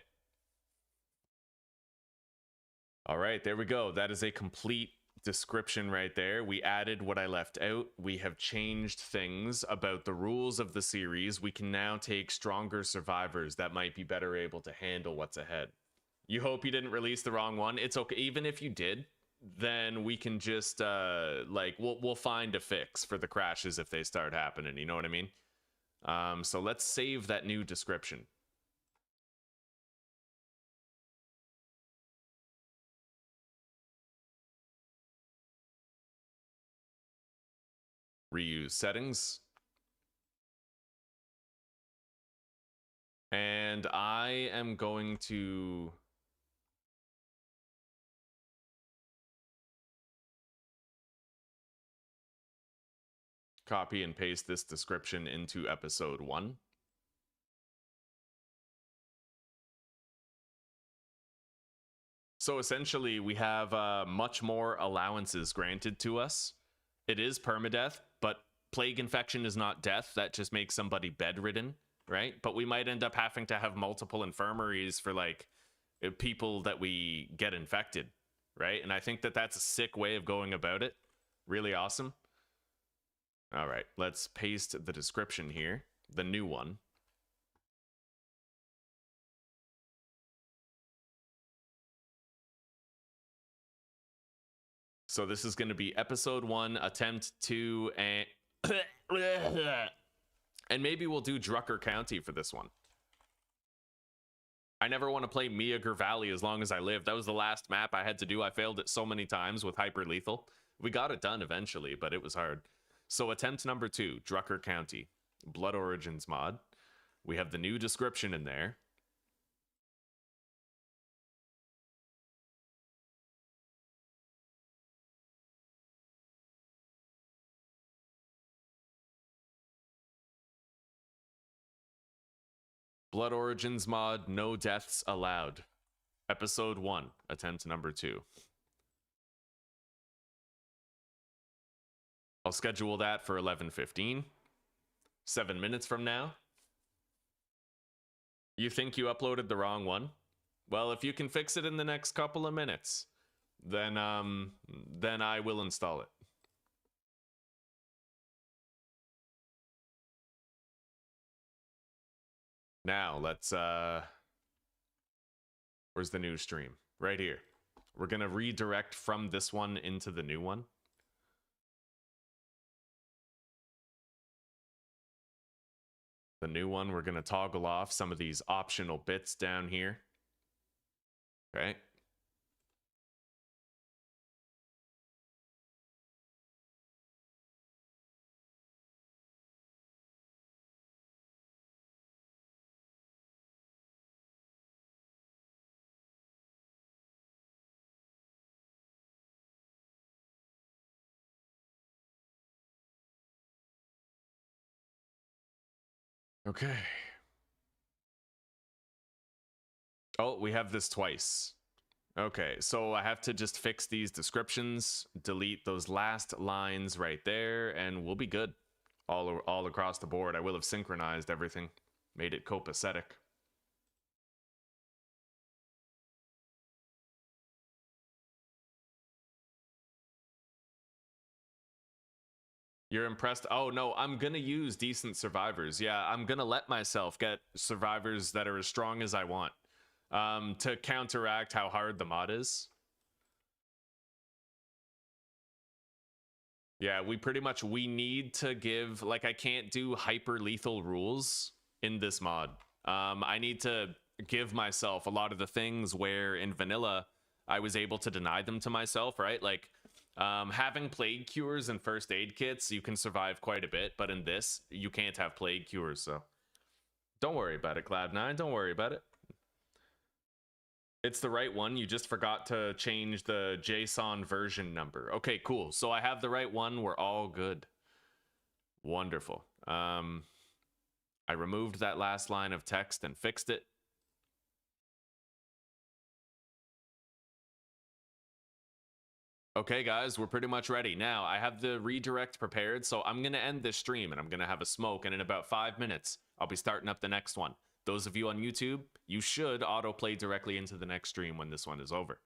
All right, there we go. That is a complete description right there. We added what I left out. We have changed things about the rules of the series. We can now take stronger survivors that might be better able to handle what's ahead. You hope you didn't release the wrong one. It's okay. Even if you did, then we can just like we'll find a fix for the crashes if they start happening. You know what I mean? So let's save that new description. Reuse settings. And I am going to copy and paste this description into episode 1. So essentially, we have much more allowances granted to us. It is permadeath, but plague infection is not death. That just makes somebody bedridden, right? But we might end up having to have multiple infirmaries for, like, people that we get infected, right? And I think that that's a sick way of going about it. Really awesome. All right, let's paste the description here, the new one. So this is going to be episode 1, attempt 2, and and maybe we'll do Drucker County for this one. I never want to play Meager Valley as long as I live. That was the last map I had to do. I failed it so many times with Hyper Lethal. We got it done eventually, but it was hard. So attempt number 2, Drucker County, Blood Origins mod. We have the new description in there. Blood Origins mod, no deaths allowed. Episode 1, attempt number 2. I'll schedule that for 11:15. 7 minutes from now. You think you uploaded the wrong one? Well, if you can fix it in the next couple of minutes, then I will install it. Now, let's where's the new stream? Right here. We're going to redirect from this one into the new one. The new one, we're going to toggle off some of these optional bits down here. Okay. Okay. Oh, we have this twice. Okay, so I have to just fix these descriptions, delete those last lines right there, and we'll be good. All across the board. I will have synchronized everything, made it copacetic. You're impressed? Oh no, I'm gonna use decent survivors. Yeah, I'm gonna let myself get survivors that are as strong as I want, to counteract how hard the mod is. Yeah, we need to give, like, I can't do hyper lethal rules in this mod. I need to give myself a lot of the things where in vanilla I was able to deny them to myself, right? Like, having plague cures and first aid kits, you can survive quite a bit, but in this, you can't have plague cures, so don't worry about it, Cloud9. Don't worry about it. It's the right one. You just forgot to change the JSON version number. Okay, cool. So I have the right one. We're all good. Wonderful. I removed that last line of text and fixed it. Okay, guys, we're pretty much ready. Now, I have the redirect prepared, so I'm going to end this stream, and I'm going to have a smoke, and in about 5 minutes, I'll be starting up the next one. Those of you on YouTube, you should autoplay directly into the next stream when this one is over.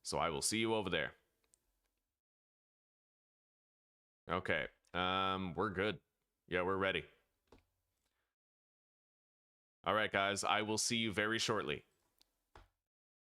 So I will see you over there. Okay, we're good. Yeah, we're ready. All right, guys, I will see you very shortly.